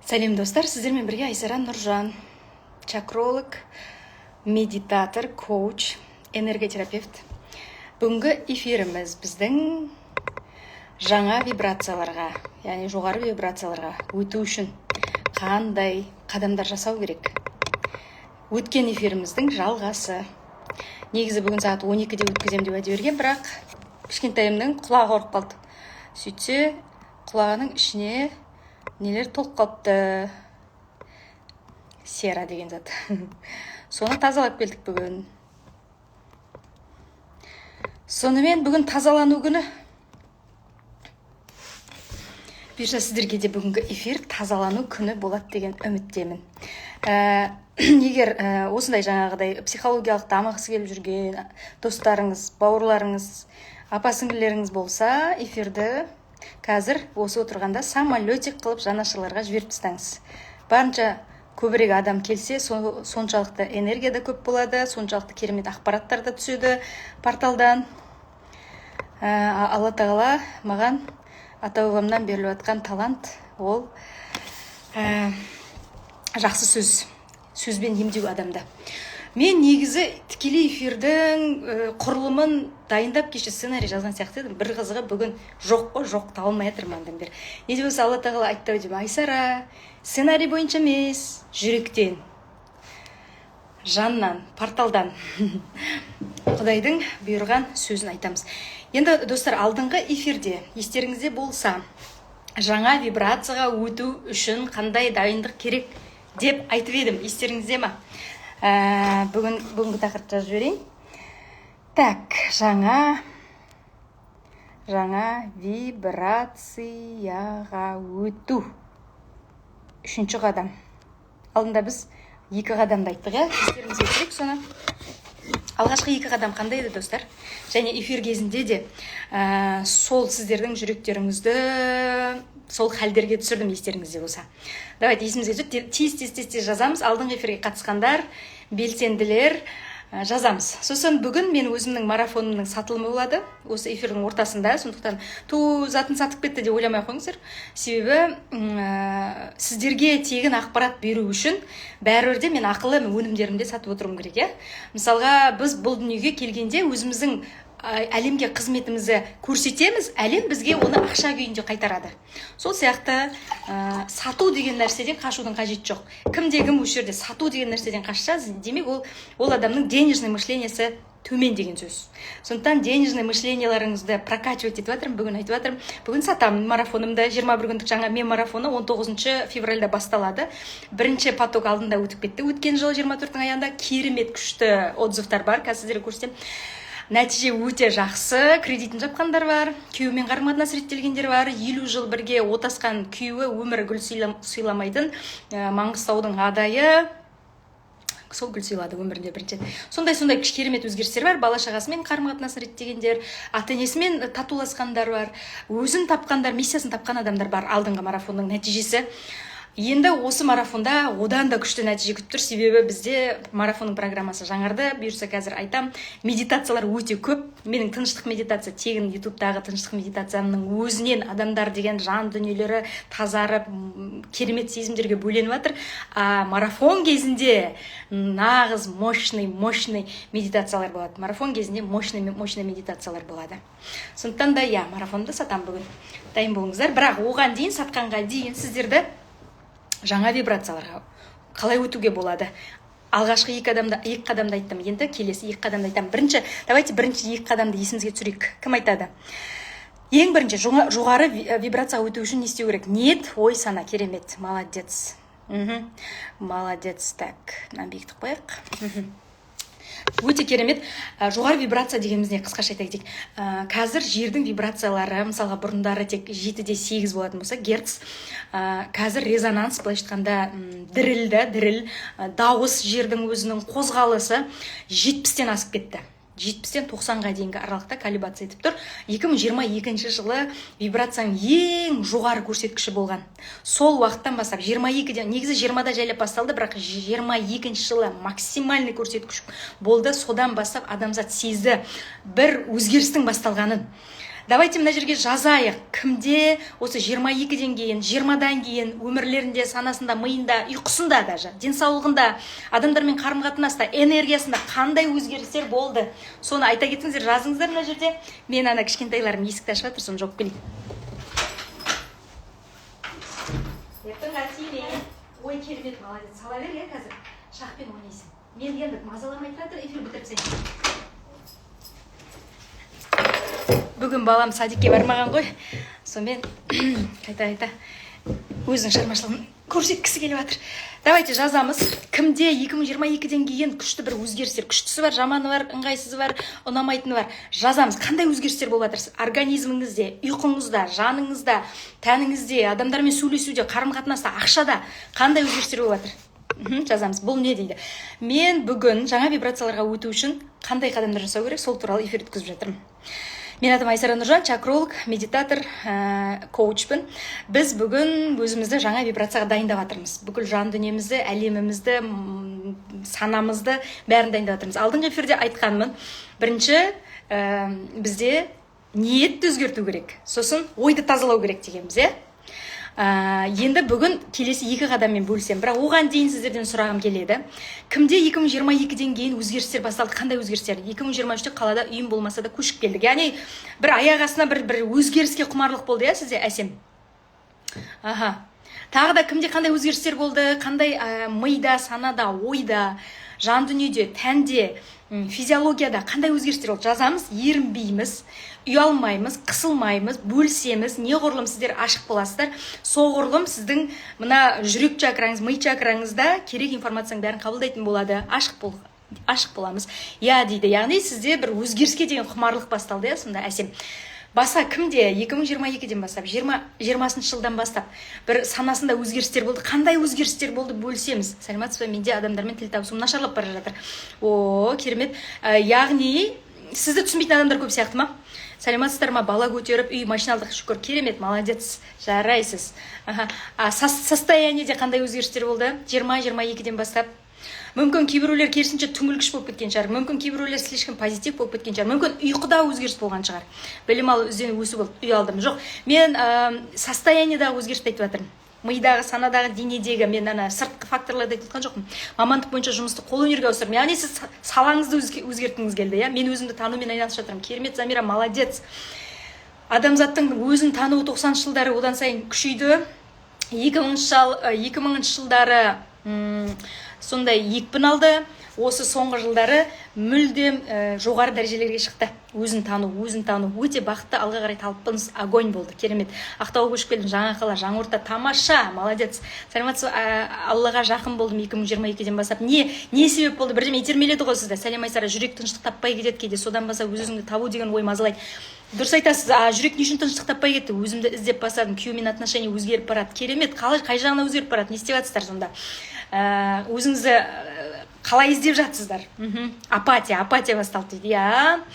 Сәлем достар, сіздермен бірге Айсара Нұржан, чакролог, медитатор, коуч, энерготерапевт. Бүгінгі эфиріміз біздің жаңа вибрацияларға, яғни жоғары вибрацияларға өту үшін қандай қадамдар жасау керек? Өткен эфиріміздің жалғасы. Негізі бүгін сағат 12-де өткізем деп уәде берген, бірақ кішкентайымның құлағы ауырып қалды. Сөйтсе, құлағының ішіне нелер толып қалыпты, сера деген зат. Соны тазалап келдік бүгін. Сонымен бүгін тазалану күні. Бұйырса сіздерге де бүгінгі эфир тазалану күні болады деген үміттемін. Егер осындай жаңағыдай психологиялық дамығысы келіп жүрген достарыңыз, бауырларыңыз, апа-сіңлілеріңіз болса, эфирді қазір осы отырғанда самолетик қылып жанашырларға жіберіп тастаңыз. Барынша көбірек адам келсе, соншалықты энергия да көп болады, соншалықты керемет ақпараттар да түседі порталдан. Алла тағала маған ата-бабамнан беріліп жатқан талант, ол жақсы сөзбен емдеу адамда. Мен негізі тікелей эфирдің құрылымын дайындап кеше сценарий жазған сияқты едім. Бір қызығы бүгін жоқ табылмай жатырмын бері. Не де болса Алла тағала айтты деп, Айсара, сценарий бойынша емес, жүректен, жаннан, порталдан Құдайдың бұйырған сөзін айтамыз. Енді достар, алдыңғы эфирде естеріңізде болса, жаңа вибрацияға өту үшін қандай дайындық керек деп айтып едім. Естеріңізде ма? Бүгінгі тақырыпты жазып жіберейін. Так, жаңа вибрацияға өту. Үшінші қадам. Алдында біз 2 қадамды айттық, естеріңізге түсірейік соны. Алғашқы 2 қадам қандай еді, достар? Және эфир кезінде де сол сіздердің жүректеріңізді сол халдерге түсірдім, естеріңізде болса. Давайте есімізге түсіп, тез жазамыз. Алдыңғы эфирге қатысқандар, белсенділер жазамыз. Сосын бүгін мен өзімнің марафонымның сатылымы болады. Осы эфирдің ортасында, сондықтан затын сатып кетті деп ойламай қойыңыздар. Себебі сіздерге тегін ақпарат беру үшін бәрібірде мен ақылы өнімдерімді сатып отыруым керек. Мысалға, біз бұл дүниеге келгенде өзіміздің әлемге қызметімізді көрсетеміз, әлем бізге оны ақша күйінде қайтарады. Сол сияқты сату деген нәрседен қашудың қажеті жоқ. Кім осы жерде сату деген нәрседен қашса, демек ол адамның денежный мышлениясы төмен деген сөз. Сондықтан денежный мышленияларыңызды прокачивать етіп жатырмын, бүгін айтып жатырмын. Бүгін сатамын марафонымды, 21 күндік жаңа мен марафоны 19 февральда басталады. Бірінші поток алдында өтіп кетті. Өткен жылы 24-дің аяғында керемет күшті отзывтар бар, қазір сіздерге көрсетемін. Нәтиже өте жақсы, кредитін жапқандар бар, күйеуімен қарым-қатынас реттелгендер бар, 50 жыл бірге отасқан күйеуі өмірі гүл сыйламайтын Маңғыстаудың адайы, сол гүл сыйлады өмірінде бірінші. Сондай керемет өзгерістер бар, бала-шағасымен қарым-қатынасын реттегендер, ата-енесімен татуласқандар бар, өзін тапқандар, миссиясын тапқан адамдар бар. Алдыңғы марафонның нәтижесі. Енді осы марафонда одан да күшті нәтиже күтіп тұр, себебі бізде марафонның программасы жаңарды. Бұйырса қазір айтам, медитациялар өте көп. Менің тыныштық медитация, тегін ютубтағы тыныштық медитациямның өзінен адамдар деген жан дүниелері тазарып, керемет сезімдерге бөленіп жатыр. Марафон кезінде нағыз мощный медитациялар болады. Марафон кезінде мощный медитациялар болады. Сондықтан да, марафонды сатам бүгін. Дайын болыңыздар. Бірақ оған дейін, сатқанға дейін сіздерді жаңа вибрацияларға қалай өтуге болады? Алғашқы 2 қадамды айттым, енді келесі 2 қадамды айтам. Давайте бірінші 2 қадамды есімізге түсірейік. Кім айтады? Ең бірінші, жоғары вибрацияға өту үшін не істеу керек? Ниет, ой, сана, керемет, молодец. Молодец, так, бекітіп қояйық. Өте керемет. Жоғары вибрация дегенімізне қысқаша айта кетейік. Қазір жердің вибрациялары, мысалға бұрындары тек 7-де 8 болатын болса, герц. Қазір резонанс, былайша айтқанда діріл, дауыс, жердің өзінің қозғалысы 70-тен асып кетті. 70-тен 90-ға дейінгі аралықта калибрация етіп тұр. 2022 жылы вибрацияның ең жоғары көрсеткіші болған. Сол уақыттан бастап 22-ден, негізі 20-да жайлап басталды, бірақ 22 жылы максимальный көрсеткіш болды. Содан бастап адамзат сезді бір өзгерістің басталғанын. Давайте мына жерге жазайық. Кімде осы 22-ден кейін, 20-дан кейін өмірлерінде, санасында, миында, ұйқысында даже, денсаулығында, адамдармен қарым-қатынаста, энергиясында қандай өзгерістер болды? Соны айта кетсеңіздер, жазыңыздар мына жерде. Мен ана кішкентайларым есікті ашып жатыр, соны жоқ келейін. Ой, керемет, молодец. Сала бер, қазір шақпен ойнайсың. Мен енді мазаламай тұратыр, эфир бітіріп сен. Бүгін балам садикке бармаған ғой. Сонымен қайта өзінің шығармашылығын көрсеткісі келіп жатыр. Давайте жазамыз. Кімде 2022-ден кейін күшті бір өзгерістер, күштісі бар, жаманы бар, ыңғайсызы бар, ұнамайтыны бар. Жазамыз. Қандай өзгерістер болып жатыр? Организміңізде, ұйқыңызда, жаныңызда, тәніңізде, адамдармен сөйлесуде, қарым-қатынаста, ақшада қандай өзгерістер болып жатыр? Жазамыз. Бұл не дейді? Мен бүгін жаңа вибрацияларға өту үшін қандай қадамдар жасау керек? Сол туралы эфир өткізіп жатырмын. Мен атым Айсара Нұржан, чакролог, медитатор, коучпын. Біз бүгін өзімізді жаңа вибрацияға дайындап жатырмыз. Бүкіл жан дүниемізді, әлемімізді, санамызды бәрін дайындап жатырмыз. Алдыңғы эфирде айтқанмын. Бірінші, бізде ниетті өзгерту керек. Сосын ойды тазалау керек дегенбіз, енді бүгін келесі 2 қадаммен бөлсем, бірақ оған дейін сіздерден сұрағым келеді. Кімде 2022-ден кейін өзгерістер басталды? Қандай өзгерістер? 2023-те қалада үйім болмаса да көшіп келдік. Яғни бір аяқ астына бір өзгеріске құмарлық болды, сізде, әсем? Тағы да кімде қандай өзгерістер болды? Қандай мида, санада, ойда, жан дүниеде, тәнде, физиологияда қандай өзгерістер болды? Жазамыз, ерінбейміз, ұялмаймыз, қысылмаймыз, бөлсеміз, неғұрлым сіздер ашық боласыздар, соғұрлым сіздің мына жүрек чакраңыз, ми чакраңызда керек информацияның бәрін қабылдайтын болады. Ашық боламыз. Дейді. Яғни сізде бір өзгеріске деген құмарлық басталды, сонда әсем. Баса кімде 2022-ден бастап, 20-шы жылдан бастап бір санасында өзгерістер болды? Қандай өзгерістер болды? Бөлсеміз. Сәлеметсіз бе? Менде адамдармен тіл табысуым нашарлап бара жатыр. Керемет. Яғни сізді түсінбейтін адамдар көп сияқты ма? Сәлеметсіздер ма? Бала көтеріп, үй, машиналдық, шүкір, керемет, молодец, жарайсыз. Состояниеде қандай өзгерістер болды? 20-22-ден бастап. Мүмкін кейбіреулер керісінше түңілгіш болып кеткен шығар. Мүмкін кейбіреулер слишком позитив болып кеткен шығар. Мүмкін ұйқыда өзгеріс болған шығар. Білім алу, іздену, өсу болып ұялдым. Жоқ, мен состояниедағы өзгерісті айтып жатырмын. Мидағы, санадағы, денедегі, мен сыртқы факторларды айтқан жоқпын. Мамандық бойынша жұмысты қолөнерге ауыстырдым. Яғни сіз салаңызды өзгерткіңіз келді, Мен өзімді танумен айналысып жатырмын. Керемет, Замира, молодец. Адамзаттың өзін тануы 90-шы жылдары одан сайын күшейді. 2000-шы жылдары сондай екпін алды. Осы соңғы жылдары мүлдем жоғары дәрежелерге шықты. Өзін тану өте бақытты, алға қарай талпыныс, огонь болды. Керемет. Ақтауға көшіп келдім, жаңа қала, жаңа орта, тамаша, молодец. Сәлеметсіз, Аллаға жақын болдым 2022-ден бастап. Не себеп болды? Бірдеме итермеледі ғой сізді. Сәлем Айсара, жүрек тыныштық таппай кетеді кейде. Содан баса өз-өзіңді табу деген ой мазалайды. Дұрыс айтасыз, жүрек не үшін тыныштық таппай кетті? Өзімді іздеп басадым, күйеумен отношения өзгеріп барады. Керемет, қай жағына өзгеріп барады? Не істеп жатсыздар сонда? Өзіңізді қалай іздеп жатсыздар? Апатия басталды дейді.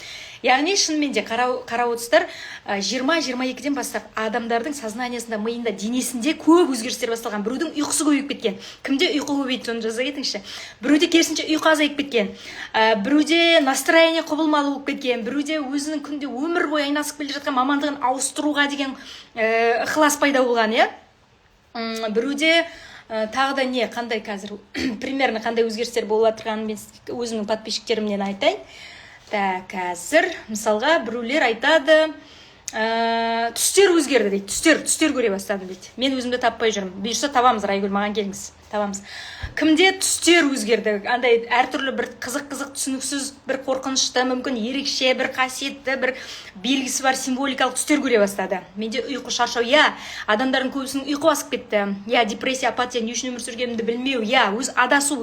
Яғни шынымен де қарап отырсыздар, 20-22-ден бастап адамдардың сознаниясында, миында, денесінде көп өзгерістер басталған. Біреудің ұйқысы көбейіп кеткен. Кімде ұйқы көбейді, соны жаза кетіңізші. Біреуде керісінше ұйқы азайып кеткен. Біреуде настроение құбылмалы болып кеткен. Біреуде өзінің күнде өмір бойы айналысып келе жатқан мамандығын ауыстыруға деген ықылас пайда болған, Біреуде тағы да қандай қазір примерно қандай өзгерістер болып жатырғанын мен өзімнің подписчиктерімнен айтайын. Қазір мысалға біреулер айтады, түстер өзгерді дейді. Түстер көре бастады дейді. Мен өзімді таппай жүрмін. Бұйырса табамыз, Райгүл, маған келіңіз. Табамыз. Кімде түстер өзгерді? Андай әртүрлі бір қызық, түсініксіз, бір қорқынышты, мүмкін ерекше, бір қасиетті, бір белгісі бар символикалық түстер көре бастады. Менде ұйқы, шаршау, адамдардың көбісінің ұйқы басып кетті. Депрессия, апатия, не үшін өмір сүргенімді білмеу, өз адасу,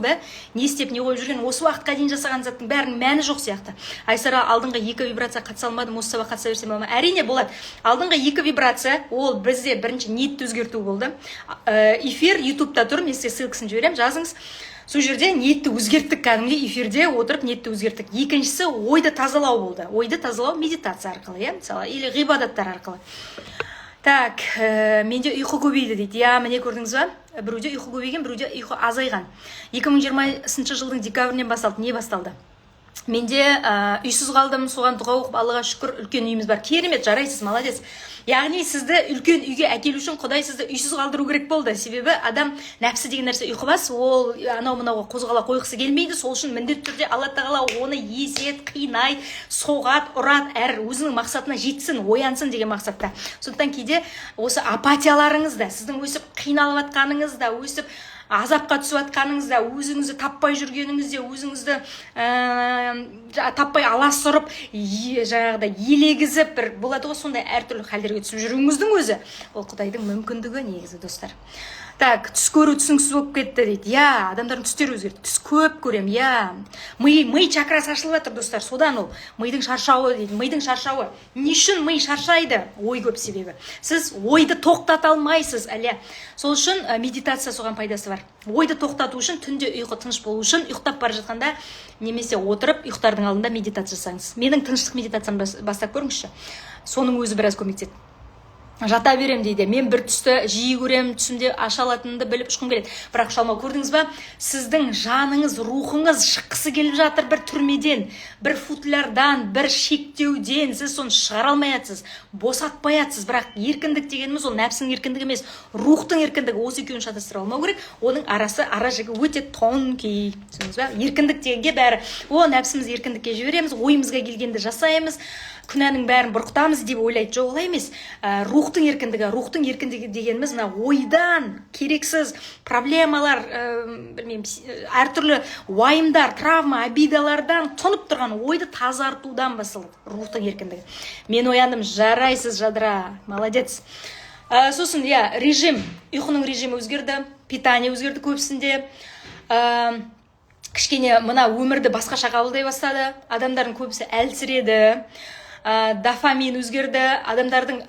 не істеп, не қойып жүрген, осы уақытқа дейін жасаған заттың бәрінің мәні жоқ сияқты. Айсара, алдыңғы 2 вибрация қатыса алмадым, осы сабақ қатыса берсем бола ма? Әрине болады. Алдыңғы 2 вибрация, ол бізде бірінші ниетті өзгерту болды. Эфир YouTube-та тұр, мен сізге ссылкасын жіберемін, жазыңыз. Сол жерде ниетті өзгерттік, кәдімгідей эфирде отырып ниетті өзгерттік. Екіншісі ойды тазалау болды. Ойды тазалау медитация арқылы, мысалы, или ғибадаттар арқылы. Менде ұйқы көбейді дейді. Міне көрдіңіз ба? Біреуде ұйқы көбейген, біреуде ұйқы азайған. 2020 жылдың декабрінен басталды. Не басталды? Менде үйсіз қалдым, соған дұға оқып, Аллаға шүкір, үлкен үйіміз бар. Керемет, жарайсыз, молодец. Яғни сізді үлкен үйге әкелу үшін Құдай сізді үйсіз қалдыру керек болды. Себебі адам нәпсі деген нәрсе ұйқыбас, ол анау мынауға қозғала қойғысы келмейді. Сол үшін міндетті түрде Алла тағала оны езет, қинай, соғат, ұрат, өзінің мақсатына жетсін, оянсын деген мақсатта. Сондықтан кейде осы апатияларыңызда, сіздің өсіп қиналып жатқаныңызда, өсіп азапқа түсіп жатқаныңызда, өзіңізді таппай жүргеніңізде, өзіңізді таппай аласұрып, жаңағыдай елегізіп, бір болады ғой, сондай әртүрлі халдерге түсіп жүруіңіздің өзі, ол Құдайдың мүмкіндігі негізі, достар. Так, түс көру түсініксіз болып кетті дейді. Я, адамдардың түстері өзгерді. Түс көп көрем, я. Ми чакрасы ашылып жатыр, достар. Содан ол мидың шаршауы дейді. Мидың шаршауы. Не үшін ми шаршайды? Ой көп себебі. Сіз ойды тоқтата алмайсыз, әле. Сол үшін медитация соған пайдасы бар. Ойды тоқтату үшін, түнде ұйқы тыныш болу үшін, ұйықтап бара жатқанда немесе отырып, ұйықтардың алдында медитация жасаңыз. Менің тыныштық медитациямды бастап көріңізші. Соның өзі біраз көмектеседі. Жата берем дейді. Мен бір түсті жиі көрем, түсімде аша алатынымды біліп ұшқым келеді. Бірақ шалмау, көрдіңіз ба? Сіздің жаныңыз, рухыңыз шыққысы келіп жатыр бір түрмеден, бір футлярдан, бір шектеуден. Сіз соны шығара алмай жатсыз, босатпай жатсыз. Бірақ еркіндік дегеніміз ол нәпсінің еркіндігі емес, рухтың еркіндігі. Осы екеуін шатастыра алмау керек. Оның ара жігі өте тонкий. Түсіндіңіз ба? Еркіндік дегенге бәрі, нәпсіміз еркіндікке жібереміз, ойымызға келгенді жасаймыз. Күнәнің бәрін бұрқытамыз деп ойлайды. Жоқ, олай емес. Рухтың еркіндігі дегеніміз мына ойдан керексіз проблемалар, білмеймін, әртүрлі уайымдар, травма, обидалардан тұнып тұрған ойды тазартудан басталады. Рухтың еркіндігі. Мен ояндым, жарайсыз, жадыра, молодец. Сосын, режим, ұйқының режимі өзгерді, питание өзгерді көбісінде. Кішкене мына өмірді басқаша қабылдай бастады. Адамдардың көбісі әлсіреді. Дофамин өзгерді, адамдардың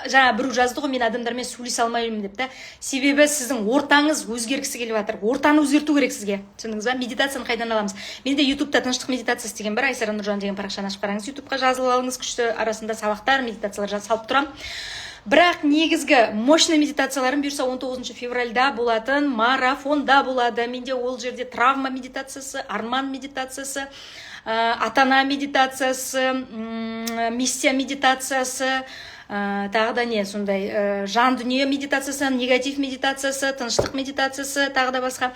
жаңа біреу жазды ғой, мен адамдармен сөйлесе алмаймын деп та. Себебі сіздің ортаңыз өзгергісі келіп жатыр. Ортаны өзгерту керек сізге. Түсіндіңіз ба? Медитацияны қайдан аламыз? Менде YouTube-та тыныштық медитациясы деген бар. Айсара Нұржан деген парақшаны ашып қараңыз. YouTube-қа жазылып алыңыз, күшті арасында сабақтар, медитациялар салып тұрам. Бірақ негізгі мощный медитацияларым бұйырса 19 февральда болатын, марафонда болады. Менде ол жерде травма медитациясы, арман медитациясы, ата-ана медитациясы, миссия медитациясы, тағы да не сондай жан дүние медитациясы, негатив медитациясы, тыныштық медитациясы, тағы да басқа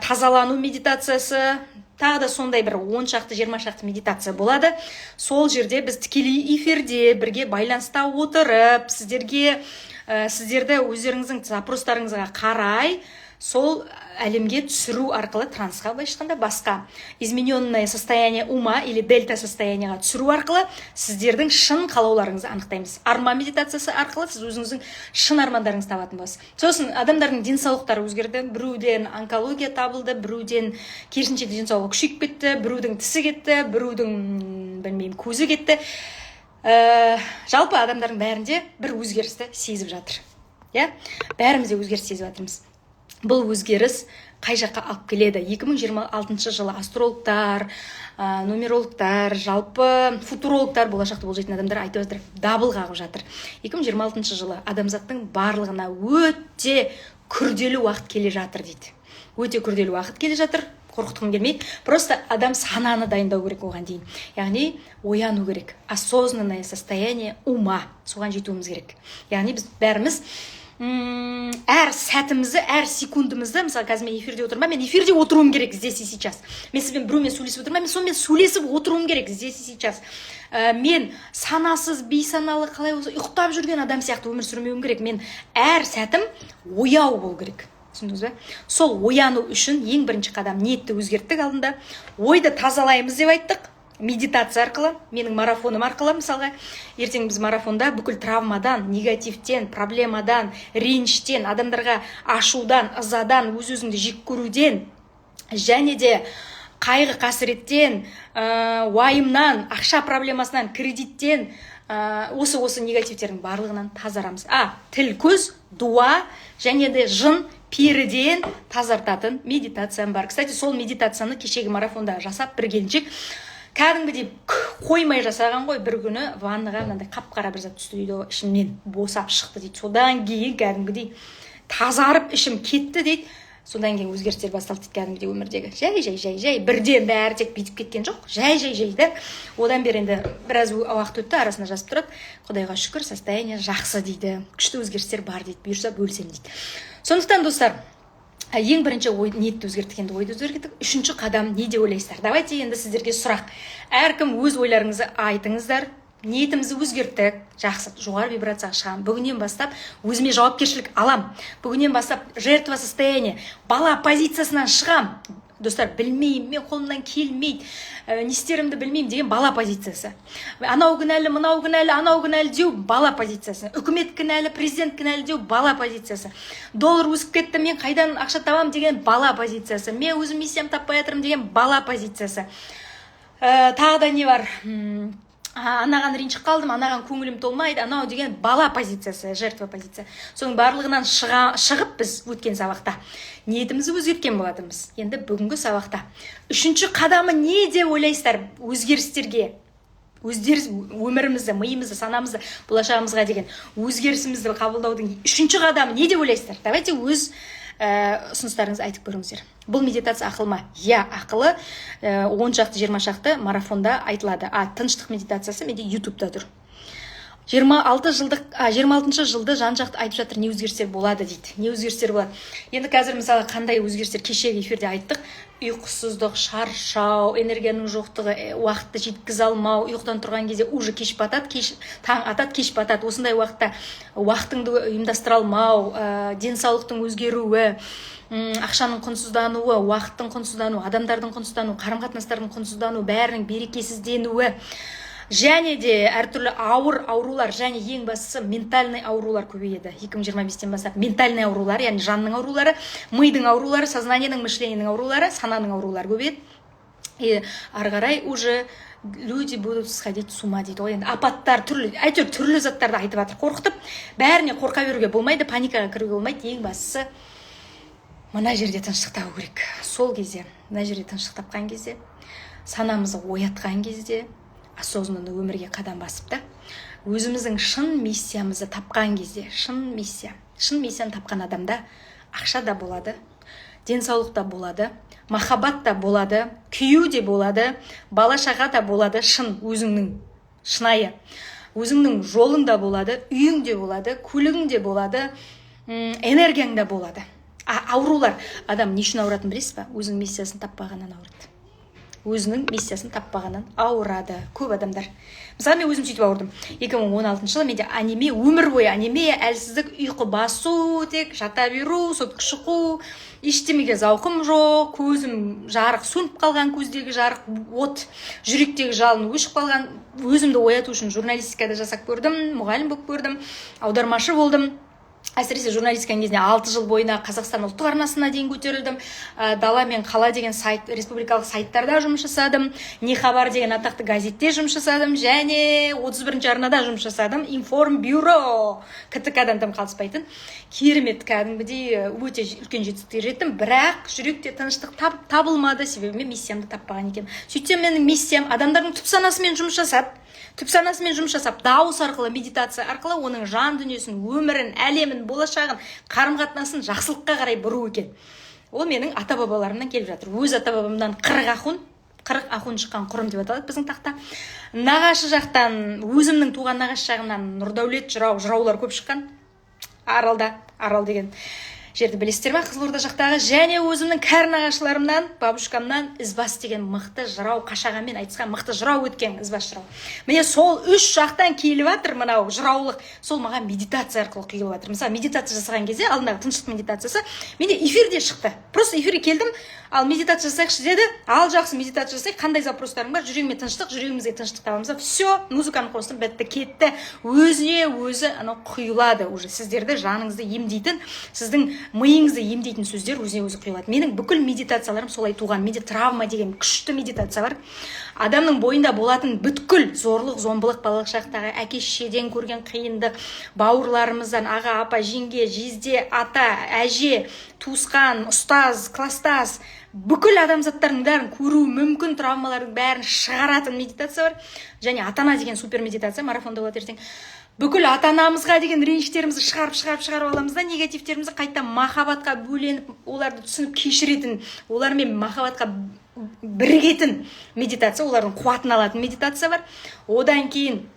тазалану медитациясы, тағы да сондай бір 10 шақты 20 шақты медитация болады. Сол жерде біз тікелей эфирде бірге байланыста отырып, сіздерді өздеріңіздің запростарыңызға қарай сол әлемге түсіру арқылы, трансқа былай айтқанда басқа измененное состояние ума или дельта состояниеға түсіру арқылы сіздердің шын қалауларыңызды анықтаймыз. Арман медитациясы арқылы сіз өзіңіздің шын армандарыңызды табатын боласыз. Сосын адамдардың денсаулықтары өзгерді. Біреуден онкология табылды, біреуден керісінше денсаулығы күшейіп кетті, біреудің тісі кетті, біреудің білмеймін көзі кетті. Жалпы адамдардың бәрінде бір өзгерісті сезіп жатыр. Бәріміз де өзгеріс сезіп жатырмыз. Бұл өзгеріс қай жаққа алып келеді? 2026 жылы астрологтар, нумерологтар, жалпы футурологтар, болашақты болжайтын адамдар айтып жатыр, дабыл қағып жатыр. 2026 жылы адамзаттың барлығына өте күрделі уақыт келе жатыр дейді. Өте күрделі уақыт келе жатыр. Қорқытқым келмейді. Просто адам сананы дайындау керек оған дейін. Яғни ояну керек. Осознанное состояние ума. Соған жетуіміз керек. Яғни біз бәріміз әр сәтімізді, әр секундымызды, мысалы қазір мен эфирде отырмын, мен эфирде отыруым керек здесь и сейчас. Мен сізбен біреумен сөйлесіп отырмын, мен сонымен сөйлесіп отыруым керек здесь и сейчас. Мен санасыз, бейсаналы, қалай болса ұйықтап жүрген адам сияқты өмір сүрмеуім керек. Мен әр сәтім ояу болу керек. Түсіндіңіз бе? Сол ояну үшін ең бірінші қадам ниетті өзгерттік алдында. Ойды тазалаймыз деп айттық. Медитация арқылы, менің марафоным арқылы, мысалға, ертең біз марафонда бүкіл травмадан, негативтен, проблемадан, реніштен, адамдарға ашудан, ызадан, өз-өзіңді жек көруден, және де қайғы қасіреттен, уайымнан, ақша проблемасынан, кредиттен, осы негативтердің барлығынан тазарамыз. Тіл, көз, дуа, және де жын, періден тазартатын медитациям бар. Кстати, сол медитацияны кешегі марафонда жасап бір келіншек кәдімгідей қоймай жасаған ғой, бір күні ваннаға мынандай қап-қара бір зат түсті дейді, ішімнен босап шықты дейді. Содан кейін кәдімгідей тазарып ішім кетті дейді. Содан кейін өзгерістер басталды дейді кәдімгідей өмірдегі. Жай бірден бәрі тек бүйтіп кеткен жоқ. Жай да. Одан бері енді біраз уақыт өтті, арасында жазып тұрады. Құдайға шүкір, состояние жақсы дейді. Күшті өзгерістер бар дейді. Бұйырса бөлсем дейді. Сондықтан достар, ең бірінші ниетті өзгерттік, енді ойды өзгерттік. Үшінші қадам не деп ойлайсыздар? Давайте енді сіздерге сұрақ. Әркім өз ойларыңызды айтыңыздар. Ниетімізді өзгерттік, жақсы, жоғары вибрацияға шығамын. Бүгіннен бастап өзіме жауапкершілік алам. Бүгіннен бастап жертва состояние, бала позициясынан шығам. Достар, білмеймін, мен қолымнан келмейді, не істерімді білмеймін деген бала позициясы. Анау кінәлі, мынау кінәлі, анау кінәлі деу бала позициясы. Үкімет кінәлі, президент кінәлі деу бала позициясы. Доллар өсіп кетті, мен қайдан ақша табам деген бала позициясы. Мен өзім миссиям таппай жатырмын деген бала позициясы. Тағы да не бар? Анаған ренжіп қалдым, анаған көңілім толмайды, анау деген бала позициясы, жертва позиция. Соның барлығынан шығып біз өткен сабақта ниетімізді өзгерткен болатынбыз. Енді бүгінгі сабақта үшінші қадамы не деп ойлайсыздар өзгерістерге? Өмірімізді, миымызды, санамызды, болашағымызға деген өзгерісімізді қабылдаудың үшінші қадамы не деп ойлайсыздар? Давайте өз ұсыныстарыңызды айтып көріңіздер. Бұл медитация ақыл ма? Ақылы 10 шақты, 20 шақты марафонда айтылады. Тыныштық медитациясы менде ютубта тұр. 26 жылды жан-жақты айтып жатыр, не өзгерістер болады дейді. Не өзгерістер болады? Енді қазір мысалы қандай өзгерістер кешегі эфирде айттық? Ұйқысыздық, шаршау, энергияның жоқтығы, уақытты жеткізе алмау, ұйқыдан тұрған кезде уже кеш батады, таң атады, кеш батады. Осындай уақытта уақытыңды ұйымдастыра алмау, денсаулықтың өзгеруі, ақшаның құнсыздануы, уақыттың құнсыздануы, адамдардың құнсыздануы, қарым-қатынастардың құнсыздануы, бәрінің берекесізденуі, және де әртүрлі ауыр аурулар, және ең бастысы ментальный аурулар көбейеді. 2025-тен бастап ментальный аурулар, яғни жанның аурулары, мидың аурулары, сознаниенің, мышлениенің аурулары, сананың аурулары көбейеді. И ары қарай уже люди будут сходить с ума дейді ғой. Енді апаттар, әйтеуір түрлі заттарды айтып жатыр, қорқытып. Бәріне қорқа беруге болмайды, паникаға кіруге болмайды. Ең бастысы мына жерде тыныштық табу керек. Сол кезде, мына жерде тыныштық тапқан кезде, санамызды оятқан кезде, осознанно өмірге қадам басып та, өзіміздің шын миссиямызды тапқан кезде, шын миссияны тапқан адамда ақша да болады, денсаулық та болады, махаббат та болады, күю де болады, бала-шаға да болады, шын өзіңнің шынайы, өзіңнің жолың да болады, үйің де болады, көлігің де болады, энергияң да болады. Аурулар, адам не үшін ауыратын білесіз ба? Өзінің миссиясын таппағаннан ауырады. Өзінің миссиясын таппағаннан ауырады көп адамдар. Мысалы, мен өзім сөйтіп ауырдым. 2016 жылы менде анемия, өмір бойы анемия, әлсіздік, ұйқы басу, тек жата беру, сотқа шықу, ештемеге зауқым жоқ, көзім жарық, сөніп қалған көздегі жарық, от, жүректегі жалын өшіп қалған. Өзімді ояту үшін журналистикада жасап көрдім, мұғалім болып көрдім, аудармашы болдым. Әсіресе журналистиканың кезінде 6 жыл бойына Қазақстан ұлттық арнасына дейін көтерілдім. Дала мен қала деген сайт, республикалық сайттарда жұмыс жасадым. Не хабар деген атақты газетте жұмыс жасадым. Және 31-ші арнада жұмыс жасадым. Информбюро. КТК-дан тым қалыспайтын. Керемет, кәдімгідей өте үлкен жетістікке жеттім. Бірақ жүректе тыныштық табылмады, себебі мен миссиямды таппаған екен. Сөйтсем менің миссиям адамдардың түпсанасымен жұмыс жасап, дауыс арқылы, медитация арқылы оның жан дүниесін, өмірін, әлемін, болашағын, қарым-қатынасын жақсылыққа қарай бұру екен. Ол менің ата-бабаларымнан келіп жатыр. Өз ата-бабамдан 40 ахун шыққан құрым деп аталады біздің тақта. Нағашы жақтан, өзімнің туған нағашы жағымнан Нұрдәулет жыраулар көп шыққан. Арал деген жерді білесіздер ма? Қызылорда жақтағы. Және өзімнің кәрі нағашыларымнан, бабушкамнан Ізбас деген мықты жырау, қашағанмен айтысқан мықты жырау өткен, Ізбас жырау. Міне сол үш жақтан келіп жатыр мынау жыраулық. Сол маған медитация арқылы құйылып жатыр. Мысалы, медитация жасаған кезде, алдындағы тыныштық медитациясы менде эфирде шықты. Просто эфирге келдім, ал медитация жасайықшы деді. Ал жақсы, медитация жасайық. Қандай запростарың бар? Жүрегіме тыныштық, жүрегімізге тыныштық табамыз. Все, музыканы қостым, бітті, кетті. Өзіне өзі анау құйылады уже. Сіздерді жаныңызды емдейтін, сіздің миыңызды емдейтін сөздер өзіне өзі құйылады. Менің бүкіл медитацияларым солай туған. Менде травма деген күшті медитация бар. Адамның бойында болатын бүткіл зорлық, зомбылық, балалық шақтағы әке-шешеден көрген қиындық, бауырларымыздан, аға, апа, жеңге, жезде, ата, әже, туысқан, ұстаз, кластас, бүкіл адамзаттардың бәрін көру мүмкін, травмалардың бәрін шығаратын медитация бар. Және атана деген супер медитация, марафонда болады ертең. бүкіл ата-анамызға деген реніштерімізді шығарып аламыз да, негативтерімізді қайта махаббатқа бөленіп, оларды түсініп кешіретін, олармен махаббатқа бірігетін медитация, олардың қуатын алатын медитация бар. Одан кейін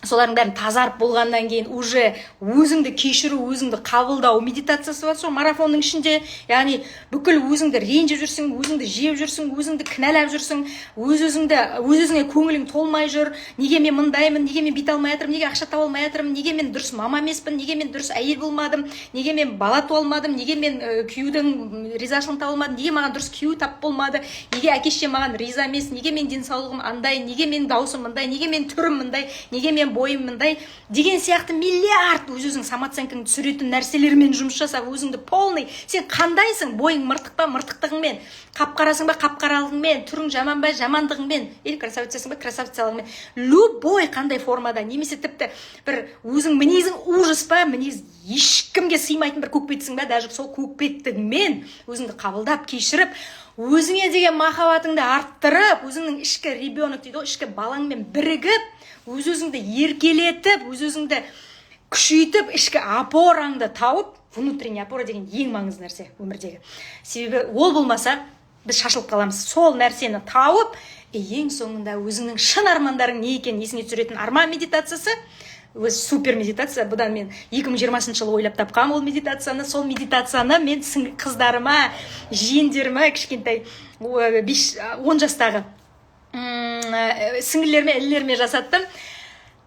солардың бәрін тазарып болғаннан кейін уже өзіңді кешіру, өзіңді қабылдау медитациясы бар. Сол марафонның ішінде, яғни бүкіл өзіңді ренжіп жүрсің, өзіңді жеп жүрсің, өзіңді кінәлап жүрсің, өз-өзіңе көңілің толмай жүр. Неге мен мындаймын, неге мен бүйте алмай жатырмын, неге ақша таба алмай жатырмын, неге мен дұрыс мама емеспін, неге мен дұрыс әйел болмадым, неге мен бала туа алмадым, неге мен күйеудің ризашылығын таба алмадым, неге маған дұрыс күйеу тап болмады, неге әке-шешем маған риза емес, неге мен денсаулығым андай, неге мен даусым мындай, неге мен түрім мындай, неге мен бойым мындай деген сияқты миллиард өзің самооценкаңды түсіретін нәрселермен жұмыс жасап, өзіңді полный, сен қандайсың, бойың мыртық па мыртықтығыңмен, қап-қарасың ба қап-қаралығыңмен, түрің жаман ба жамандығыңмен, или красавицасың ба красавицалығыңмен, любой қандай формада, немесе тіпті бір өзің мінезің ужас па, мінез ешкімге сыймайтын бір көкбетсің ба, даже сол көкбеттігіңмен өзіңді қабылдап кешіріп, өзіңе деген махаббатыңды арттырып, өзіңнің ішкі ребенок дейді ғой, ішкі балаңмен бірігіп, өз-өзіңді еркелетіп, өз-өзіңді күшейтіп, ішкі опораңды тауып, внутренний опора деген ең маңызды нәрсе өмірдегі. Себебі ол болмаса біз шашылып қаламыз. Сол нәрсені тауып, ең соңында өзіңнің шын армандарың не екенін есіңе түсіретін арман медитациясы, өз супер медитация. Бұдан мен 2020 жылы ойлап тапқам ол медитацияны. Сол медитацияны мен қыздарыма, жиендеріме, кішкентай 10 жастағы сіңілеріме, інілеріме жасаттым.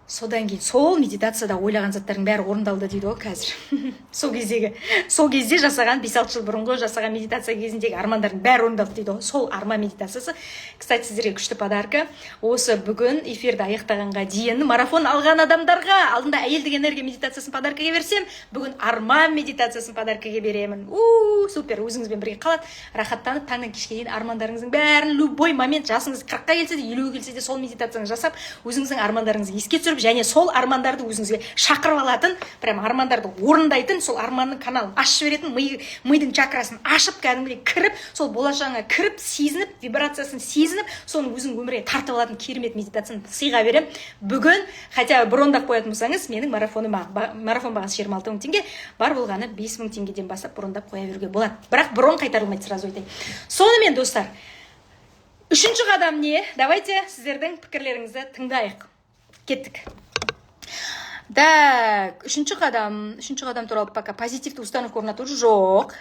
Содан кейін сол медитацияда ойлаған заттардың бәрі орындалды дейді ғой қазір. сол кезде жасаған 5-6 жыл бұрынғы жасаған медитация кезіндегі армандардың бәрі орындалды дейді ғой. Сол арман медитациясы. Кстати, сіздерге күшті подарка. Осы бүгін эфирді аяқтағанға дейін марафон алған адамдарға алдында әйелдік энергия медитациясын подаркаға берсем, бүгін арман медитациясын подаркаға беремін. Супер, өзіңізбен бірге қалады. Рахаттанып, таңнан кешке дейін армандарыңыздың бәрін любой момент, жасыңыз 40-қа келсе де, 50-ге келсе де сол медитацияны жасап, өзіңіздің армандарыңызды еске түсіріп, және сол армандарды өзіңізге шақырып алатын, прям армандарды орындайтын, сол арманның каналын ашып жіберетін, мидың чакрасын ашып, кәдімгідей кіріп, сол болашағыңа кіріп, сезініп, вибрациясын сезініп, соны өзің өмірге тартып алатын керемет медитацияны сыйға берем. Бүгін, хотя брондап қоятын болсаңыз, менің марафон бағасы 26 мың теңге, бар болғаны 5 мың теңгеден бастап брондап қоя беруге болады. Бірақ брон қайтарылмайды, сразу айтайын. Сонымен, достар, үшінші қадам не? Давайте сіздердің пікірлеріңізді тыңдайық. Кеттік. Так, үшінші қадам туралы пока позитивті установка орнату жоқ.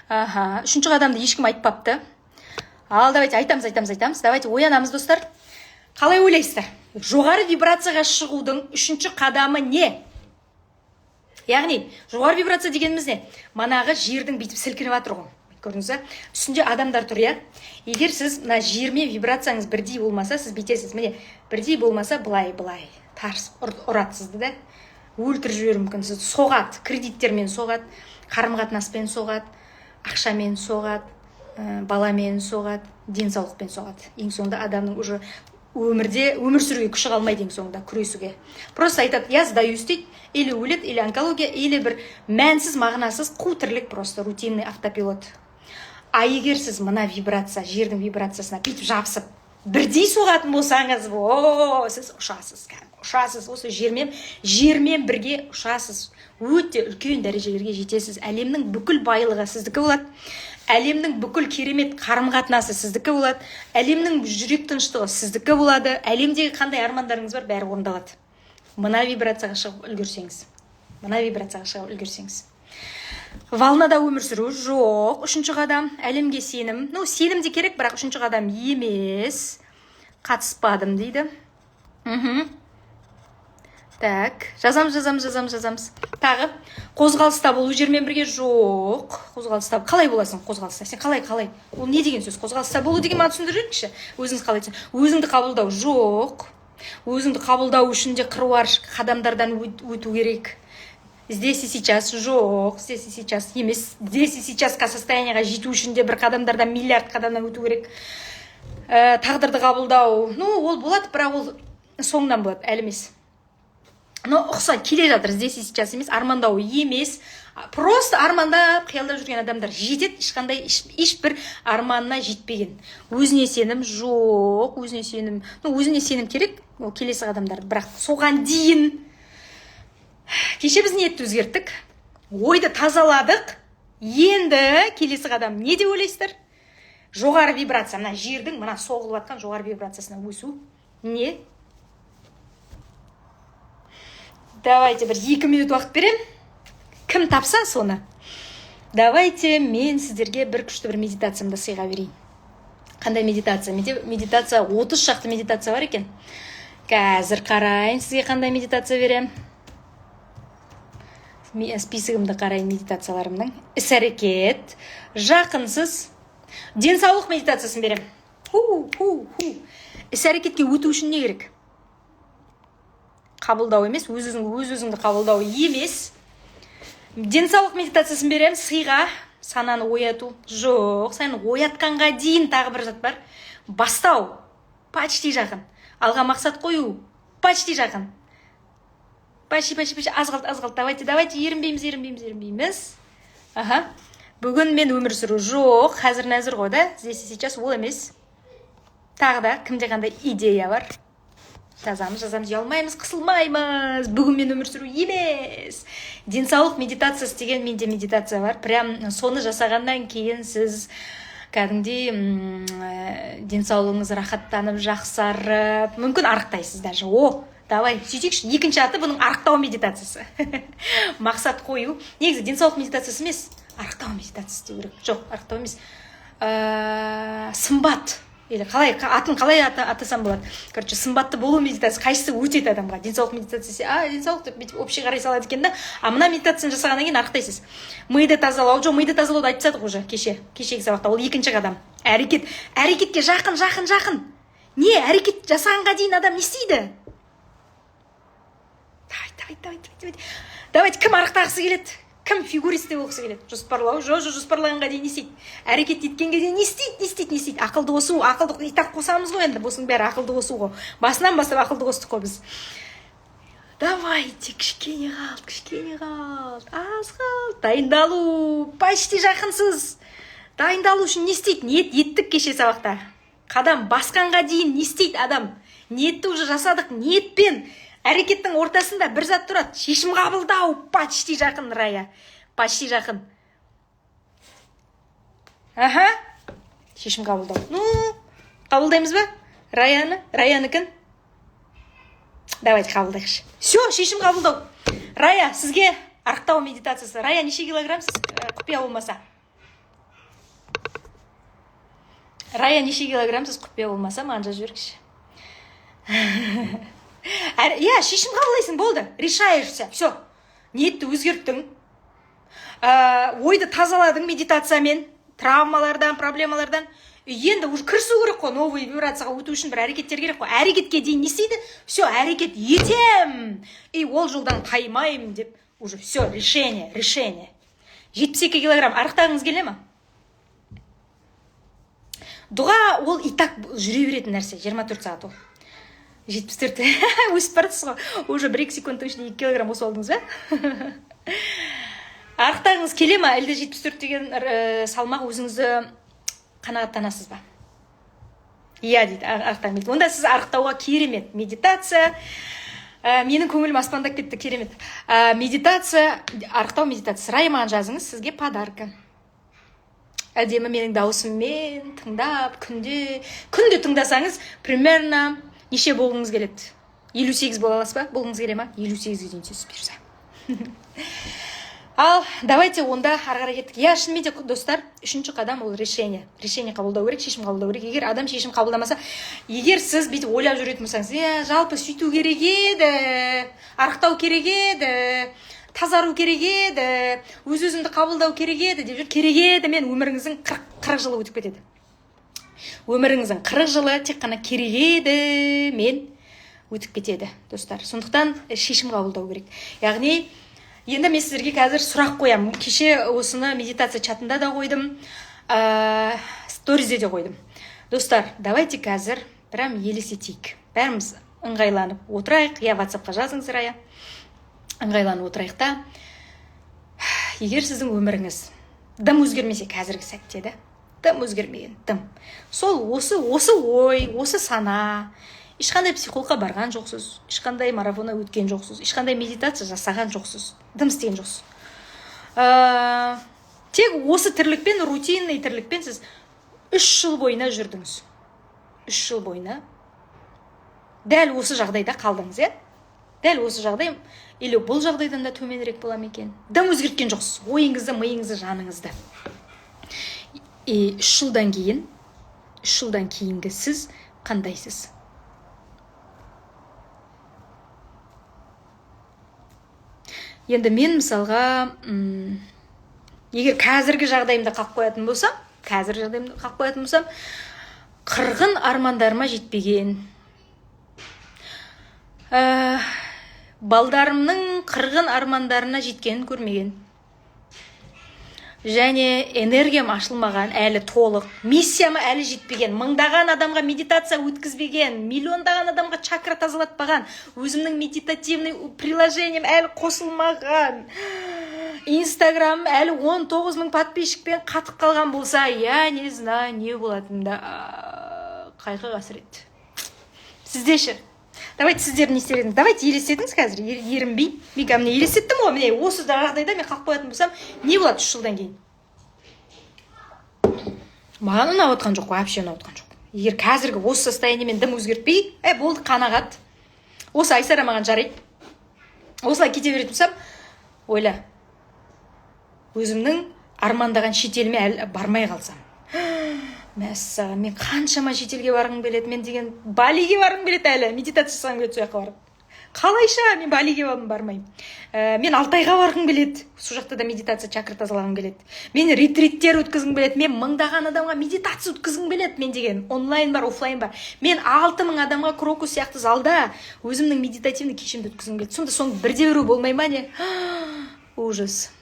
Үшінші қадамды ешкім айтпапты. Ал, давайте айтамыз. Давайте оянамыз, достар. Қалай ойлайсыздар? Жоғары вибрацияға шығудың үшінші қадамы не? Яғни, жоғары вибрация дегеніміз не? Манағы жердің бүйтіп сілкініп жатыр ғой. Көрдіңіз бе? Үстінде адамдар тұр, иә? Егер сіз мына жермен вибрацияңыз бірдей болмаса, сіз бүйтесіз. Міне, бірдей болмаса, былай тарс ұрады сізді да. Өлтіріп жіберуі мүмкін. Сізді соғады, кредиттермен соғады, қарым-қатынаспен соғады, ақшамен соғады, баламен соғады, денсаулықпен соғады. Ең соңында адамның уже өмір сүруге күші қалмайды, ең соңында күресуге. Просто айтады, я сдаюсь дейді, или өледі, или онкология, или бір мәнсіз, мағынасыз қу тірлік, просто рутинный автопилот. А егер сіз мына вибрация, жердің вибрациясына бүйтіп жабысып, бірдей соғатын болсаңыз, сіз ұшасыз, осы жермен бірге ұшасыз. Өте үлкен дәрежелерге жетесіз. Әлемнің бүкіл байлығы сіздікі болады. Әлемнің бүкіл керемет қарым-қатынасы сіздікі болады. Әлемнің жүрек тыныштығы сіздікі болады. Әлемдегі қандай армандарыңыз бар, бәрі орындалады. Мына вибрацияға шығып үлгерсеңіз. Волнада өмір сүру жоқ. Үшінші қадам әлемге сенім. Сенім де керек, бірақ үшінші қадам емес. Қатыспадым дейді. Так, жазамыз. Тағы, қозғалыста болу жермен бірге жоқ. Қозғалыста, қалай боласың қозғалыста? Сен қалай? Ол не деген сөз? Қозғалыста болу деген маған түсіндіріңізші. Өзіңіз қалай айтсың? Өзіңді қабылдау жоқ. Өзіңді қабылдау үшін де қыруар қадамдардан өту керек. Здесь и сейчас жоқ, здесь и сейчас емес. Здесь и сейчас состояниеға жету үшін де бір қадамдардан, миллиард қадамдан өту керек. Тағдырды қабылдау. Ол болады, бірақ ол соңынан болады, әлі емес. Ұқсайды, келе жатыр, здесь и сейчас емес, армандау емес. Просто армандап, қиялдап жүрген адамдар жетеді, ешқандай ешбір арманына жетпеген. Өзіне сенім жоқ, өзіне сенім керек, ол келесі адамдар. Бірақ соған дейін Кеше біз ниетті өзгерттік, ойды тазаладық. Енді келесі қадам не деп ойлайсыздар? Жоғары вибрация, мына жердің мына соғылып жатқан жоғары вибрациясына өсу. Не? Давайте бір 2 минут уақыт берем. Кім тапса соны. Давайте мен сіздерге бір күшті бір медитациямды сыйға берейін. Қандай медитация? Медитация 30 шақты медитация бар екен. Қазір қарайын, сізге қандай медитация берем. Списігімді қарайын медитацияларымның. Іс-әрекет, жақынсыз, денсаулық медитациясын берем. Іс-әрекетке өту үшін не керек? Қабылдау емес, өз-өзіңді қабылдау емес. Денсаулық медитациясын берем, сыйға, сананы ояту. Жоқ, сен оятқанға дейін тағы бір зат бар. Бастау, почти жақын. Алға мақсат қою, почти жақын. Почти, аз қалды. Давайте, ерінбейміз. Бүгін мен өмір сүру жоқ, қазір нәзір ғой да, здесь и сейчас ол емес. Тағы да, кімде қандай идея бар? Жазамыз, ұялмаймыз, қысылмаймыз. Бүгін мен өмір сүру емес. Денсаулық медитациясы деген менде медитация бар. Прям соны жасағаннан кейін сіз кәдімгідей денсаулығыңыз рахаттанып, жақсарып, мүмкін арықтайсыз даже. Давай, сөйтейікші. Екінші аты бұның арықтау медитациясы. Мақсат қою. Негізі денсаулық медитациясы емес, арықтау медитациясы деу керек. Жоқ, арықтау емес. Сымбат. Атын қалай атасам болады? Короче, сымбатты болу медитациясы қайсысы өтеді адамға? Денсаулық медитациясы. Денсаулық деп общий қарай салады екен да. Мына медитацияны жасағаннан кейін арықтайсыз. Миды тазалау. Жоқ, миды тазалауды айтып тастадық уже кешегі сабақта. Ол екінші қадам. Әрекетке жақын. Не, әрекет жасағанға дейін адам не істейді? Давайте, кім арықтағысы келеді? Кім фигуристі болғысы келеді? Жоспарлау, жоспарлағанға дейін не істейді? Әрекет еткенге дейін не істейді? Ақылды қосу, ақылды итақ қосамыз ғой енді, бұсының бәрі ақылды қосу ғой. Басынан бастап ақылды қостық қой біз. Давайте, кішкене қалды, аз қалды. Дайындалу, почти жақынсыз. Дайындалу үшін не істейді? Ниет еттік кеше сабақта. Қадам басқанға дейін не істейді адам? Ниетті уже жасадық, ниетпен. Әрекеттің ортасында бір зат тұрады. Шешім қабылдау, почти жақын, Рая. Почти жақын. Шешім қабылдау. Қабылдаймыз ба? Раяныкін? Давайте қабылдайықшы. Все, шешім қабылдау. Рая, сізге арықтау медитациясы. Рая, неше килограммсыз? Құпия болмаса. Рая, неше килограммсыз? Құпия болмаса, маған жазып жіберіңізші. Шешім қабылдайсың, болды. Решаешься, все. Ниетті өзгерттің. Ойды тазаладың медитациямен, травмалардан, проблемалардан. Енді уже кірісу керек қой, новый вибрацияға өту үшін бір әрекеттер керек қой. Әрекетке дейін не істейді? Все, әрекет етем. И ол жолдан қаймайым деп. Уже все, решение. 72 килограмм. Арықтағыңыз келе ма? Дұға ол и так жүре беретін нәрсе. 24 сағат ол. 74 өсіп бардысыз ғой. Уже 1-2 секундтың ішінде 2 килограмм өсіп алдыңыз ба? Арықтағыңыз келе ма? Әлде 74 деген салмақ өзіңізді қанағаттанасыз ба? Иә дейді, арықтағым. Онда сіз арықтауға керемет. Медитация. Менің көңілім аспандап кетті, керемет. Медитация, арықтау медитациясы. Рай, маған жазыңыз, сізге подарка. Әдемі менің даусыммен тыңдап, күнде тыңдасаңыз, примерно неше болғыңыз келеді? 58 бола аласыз ба? Болғыңыз келе ма? 58-ге дейін сөз берсе. Ал, давайте онда ары қарай кеттік. Шынымен де достар, үшінші қадам ол решение. Решение қабылдау керек, шешім қабылдау керек. Егер адам шешім қабылдамаса, егер сіз бүйтіп ойлап жүретін болсаңыз, жалпы сөйту керек еді, арықтау керек еді, тазару керек еді, өз-өзімді қабылдау керек еді деп жүр. Керек еді, мен өміріңіздің 40 жылы өтіп кетеді. Өміріңіздің 40 жылы тек қана керек еді, мен өтіп кетеді, достар. Сондықтан шешім қабылдау керек. Яғни, енді мен сіздерге қазір сұрақ қоямын. Кеше осыны медитация чатында да қойдым, сторизде де қойдым. Достар, давайте қазір прям елестетейік. Бәріміз ыңғайланып отырайық. WhatsApp-қа жазыңыз, Рая. Ыңғайланып отырайық та. Егер сіздің өміріңіз дым өзгермесе қазіргі сәтте, дым өзгермеген, дым. Сол осы ой, осы сана, ешқандай психологқа барған жоқсыз, ешқандай марафона өткен жоқсыз, ешқандай медитация жасаған жоқсыз, дым істеген жоқсыз. Тек осы тірлікпен, рутинный тірлікпен сіз 3 жыл бойына жүрдіңіз. 3 жыл бойына дәл осы жағдайда қалдыңыз, дәл осы жағдай, или бұл жағдайдан да төменірек бола ма екен? Дым өзгерткен жоқсыз, ойыңызды, миыңызды, жаныңызды. 3 жылдан кейінгі сіз қандайсыз? Енді мен мысалға, егер қазіргі жағдайымда қалып қоятын болсам, қырғын армандарыма жетпеген, балдарымның қырғын армандарына жеткенін көрмеген, және энергиям ашылмаған, әлі толық, миссияма әлі жетпеген, мыңдаған адамға медитация өткізбеген, миллиондаған адамға чакра тазалатпаған, өзімнің медитативный приложением әлі қосылмаған, инстаграм әлі 19 000 подписчикпен қатып қалған болса, я не знаю, не болатында қайғы қасірет. Сіздеші? Давайте сіздер не істер едіңіз? Давайте елестетіңіз қазір, ерінбей. Мен кәміне елестеттім ғой, міне осы жағдайда мен қалып қоятын болсам, не болады 3 жылдан кейін? Маған ұнап отқан жоқ, вообще ұнап отқан жоқ. Егер қазіргі осы состояниемен дым өзгертпей, болды қанағат. Осы Айсара маған жарайды. Осылай кете беретін болсам, ойла. Өзімнің армандаған шетеліме әлі бармай қалсам. Мәссаған, мен қаншама шетелге барғым келеді, мен деген Балиге барғым келеді әлі, медитация жасағым келеді сол жаққа барып. Қалайша мен Балиге бармаймын. Мен Алтайға барғым келеді, сол жақта да медитация чакра тазалағым келеді. Мен ретриттер өткізгім келеді, мен мыңдаған адамға медитация өткізгім келеді, мен деген онлайн бар, офлайн бар. Мен 6000 адамға крокус сияқты залда өзімнің медитативный кешімді өткізгім келеді. Сонда соның бірде біреу болмай ма не? Ужас.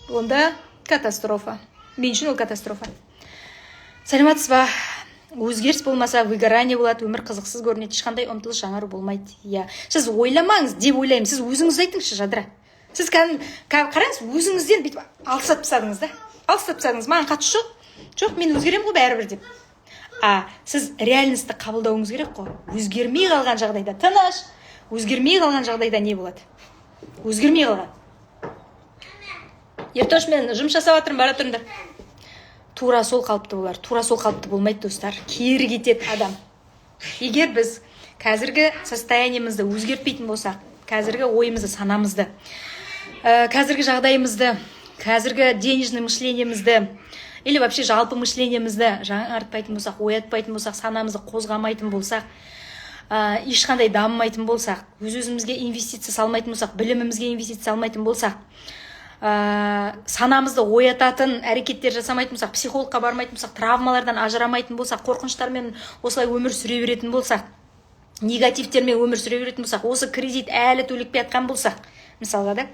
Онда катастрофа. Мен үшін ол катастрофа. Сәлеметсіз ба? Өзгеріс болмаса, выгорание болады, өмір қызықсыз көрінеді, ешқандай ұмтылыс жаңару болмайды. Сіз ойламаңыз деп ойлаймын, сіз өзіңіз айтыңызшы, жадыра. Сіз қараңыз, өзіңізден бүйтіп алыстап тастадыңыз да. Алыстап тастадыңыз, маған қатысы жоқ. Жоқ, мен өзгерем ғой бәрібір деп. Сіз реальностьті қабылдауыңыз керек қой. Өзгермей қалған жағдайда тыныш, өзгермей қалған жағдайда не болады? Өзгермей қалған. Ертош, мен жұмыс жасап жатырмын, бара тұрыңдар. Тура сол қалыпты болар. Тура сол қалыпты болмайды, достар. Кері кетеді адам. Егер біз қазіргі состояниемізді өзгертпейтін болсақ, қазіргі ойымызды, санамызды, қазіргі жағдайымызды, қазіргі денежный мышлениемізді, или вообще жалпы мышлениемізді жаңартпайтын болсақ, оятпайтын болсақ, санамызды қозғамайтын болсақ, ешқандай дамымайтын болсақ, өз-өзімізге инвестиция салмайтын болсақ, білімімізге инвестиция салмайтын болсақ, санамызды оятатын әрекеттер жасамайтын болсақ, психологқа бармайтын болсақ, травмалардан ажырамайтын болсақ, қорқыныштармен осылай өмір сүре беретін болсақ, негативтермен өмір сүре беретін болсақ, осы кредит әлі төлекпей жатқан болсақ, мысалға да,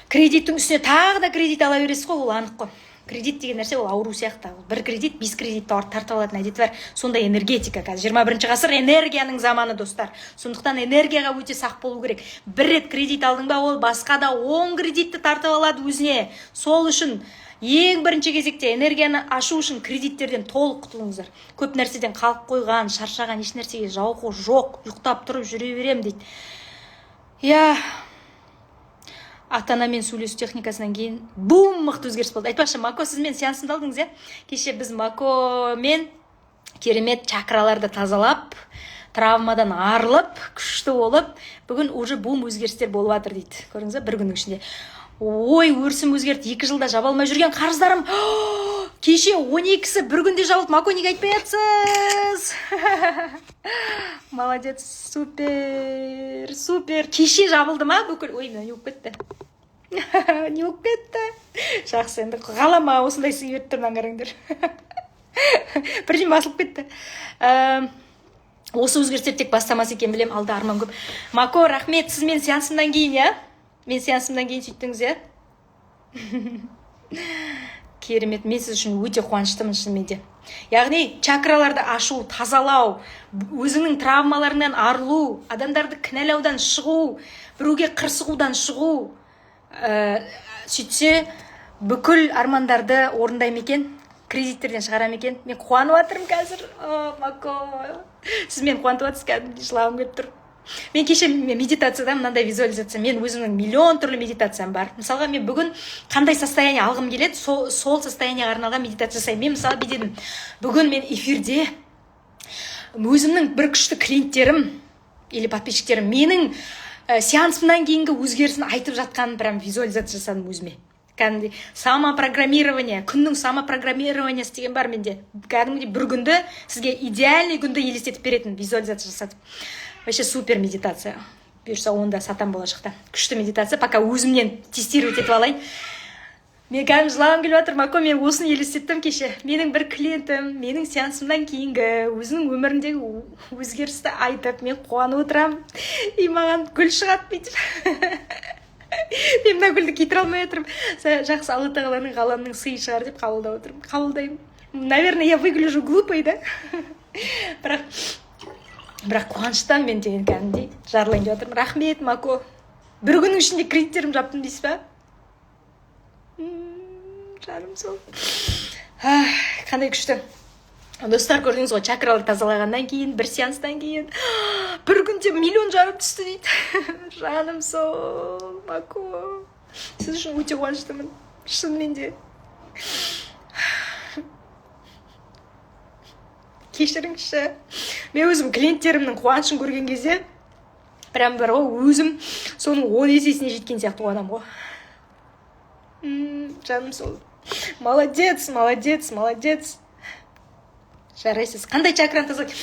кредиттің үстіне тағы да кредит ала бересіз ғой, ол анық қой. Кредит деген нәрсе ол ауру сияқты. Бір кредит 5 кредитті тартып алатын әдеті бар. Сондай энергетика. Қазір 21 ғасыр энергияның заманы, достар. Сондықтан энергияға өте сақ болу керек. Бір рет кредит алдың ба, ол басқа да 10 кредитті тартып алады өзіне. Сол үшін ең бірінші кезекте энергияны ашу үшін кредиттерден толық құтылыңыздар. Көп нәрседен қалып қойған, шаршаған, еш нәрсеге жауқы жоқ, ұйықтап тұрып жүре берем дейді. Ата-анамен сөйлесу техникасынан кейін бум мықты өзгеріс болды. Айтпақшы, Мако, сіз мен сеансымды алдыңыз, Кеше біз Макомен керемет чакраларды тазалап, травмадан арылып, күшті болып, бүгін уже бум өзгерістер болып жатыр дейді. Көрдіңіз бе, бір күннің ішінде. Ой, өрсім өзгерді, 2 жылда жаба алмай жүрген қарыздарым. Кеше 12-сі бір күнде жабылды. Мако, неге айтпай жатсыз? Молодец, супер, супер. Кеше жабылды ма бүкіл? Ой, не болып кетті? Не болып кетті? Жақсы, енді ғалама осындай сый беріп тұрман қараңдар. Бірден басылып кетті. Осы өзгерістер тек бастамасы екен білем, алда арман көп. Мако, рахмет, сіз мен сеансымдан кейін, Мен сеансымдан кейін сөйттіңіз, Керемет, мен сіз үшін өте қуаныштымын шынымен. Яғни чакраларды ашу, тазалау, өзіңнің травмаларынан арылу, адамдарды кінәлаудан шығу, біреуге қырсығудан шығу, сөйтсе бүкіл армандарды орындаймын екен, кредиттерден шығарам екен. Мен қуанып жатырмын қазір. Мако, Сіз мені қуантып жатсыз, кәдімгідей жылағым келіп тұр. Мен кеше медитацияда мынандай визуализация, мен өзімнің миллион түрлі медитациям бар. Мысалға мен бүгін қандай состояние алғым келеді, сол состояниеға арналған медитация жасаймын. Мен мысалы бүйдедім, бүгін мен эфирде өзімнің бір күшті клиенттерім или подписчиктерім менің сеансымнан кейінгі өзгерісін айтып жатқанын прям визуализация жасадым өзіме. Кәдімгідей самопрограммирование, күннің самопрограммированиясы деген бар менде. Кәдімгідей бір күнді сізге идеальный күнді елестетіп беретін визуализация жасадым. Вообще супер медитация. Бұйырса оны да сатам болашақта. Күшті медитация, пока өзімнен тестировать етіп алайын. Мен кәдімгі жылағым келіп жатыр, Мако, мен осыны елестеттім кеше. Менің бір клиентім, менің сеансымнан кейінгі өзінің өміріндегі өзгерісті айтып, мен қуанып отырамын. И маған гүл шығады бүйтіп. Мен мына гүлді кетіре алмай отырмын. Жақсы, Алла тағаланың ғаламның сыйы шығар деп қабылдап отырмын. Қабылдаймын. Наверное, я выгляжу глупой, да? Бірақ қуаныштан мен деген кәдімгідей жарылайын деп отырмын. Рахмет, Мако. Бір күннің ішінде кредиттерім жаптым дейсіз ба? Жаным сол. Қандай күшті. Достар, көрдіңіз ғой, чакралар тазалағаннан кейін, бір сеанстан кейін, бір күнде миллион жарып түсті дейді. Жаным сол, Мако. Сіз үшін өте қуаныштымын. Шынымен де. Кешіріңізші. Мен өзім клиенттерімнің қуанышын көрген кезде прям бар ғой, өзім соның 10 есесіне жеткен сияқты қуанамын ғой. Жаным сол. Молодец, молодец, молодец. Жарайсыз. Қандай чакраны тазалайды?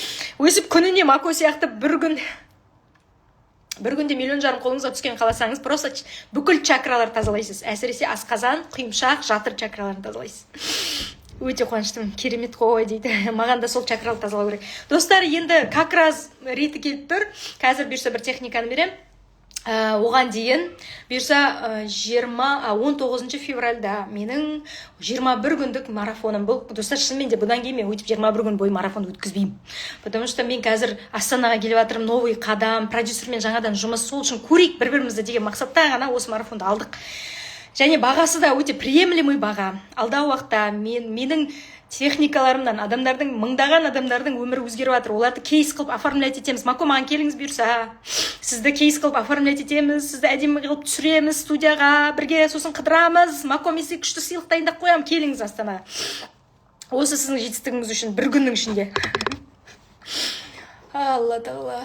Өсіп күніне Мако сияқты бір күнде миллион жарым қолыңызға түскен қаласаңыз, просто бүкіл чакралар тазалайсыз. Әсіресе асқазан, құйымшақ, жатыр чакраларын тазалайсыз. Өте қуаныштымын, керемет қой дейді. Маған да сол чакралды тазалау керек. Достар, енді как раз реті келіп тұр. Қазір бұйырса бір техниканы берем. Оған дейін бұйырса 19 февральда менің 21 күндік марафоным бұл. Достар, шынымен де бұдан кейін мен өйтіп 21 күн бойы марафон өткізбеймін. Потому что мен қазір Астанаға келіп жатырмын, новый қадам, продюсермен жаңадан жұмыс, сол үшін көрейік бір-бірімізді деген мақсатта ғана осы марафонды алдық. Және бағасы да өте приемлемый баға. Алдағы уақытта менің техникаларымнан мыңдаған адамдардың өмірі өзгеріп жатыр. Оларды кейс қылып оформлять етеміз. Мако, маған келіңіз бұйырса. Сізді кейс қылып оформлять етеміз, сізді әдемі қылып түсіреміз студияға, бірге сосын қыдырамыз. Мако, мен сізге күшті сыйлық дайындап қоямын, келіңіз Астанаға. Осы сіздің жетістігіңіз үшін бір күннің ішінде. Алла тағала.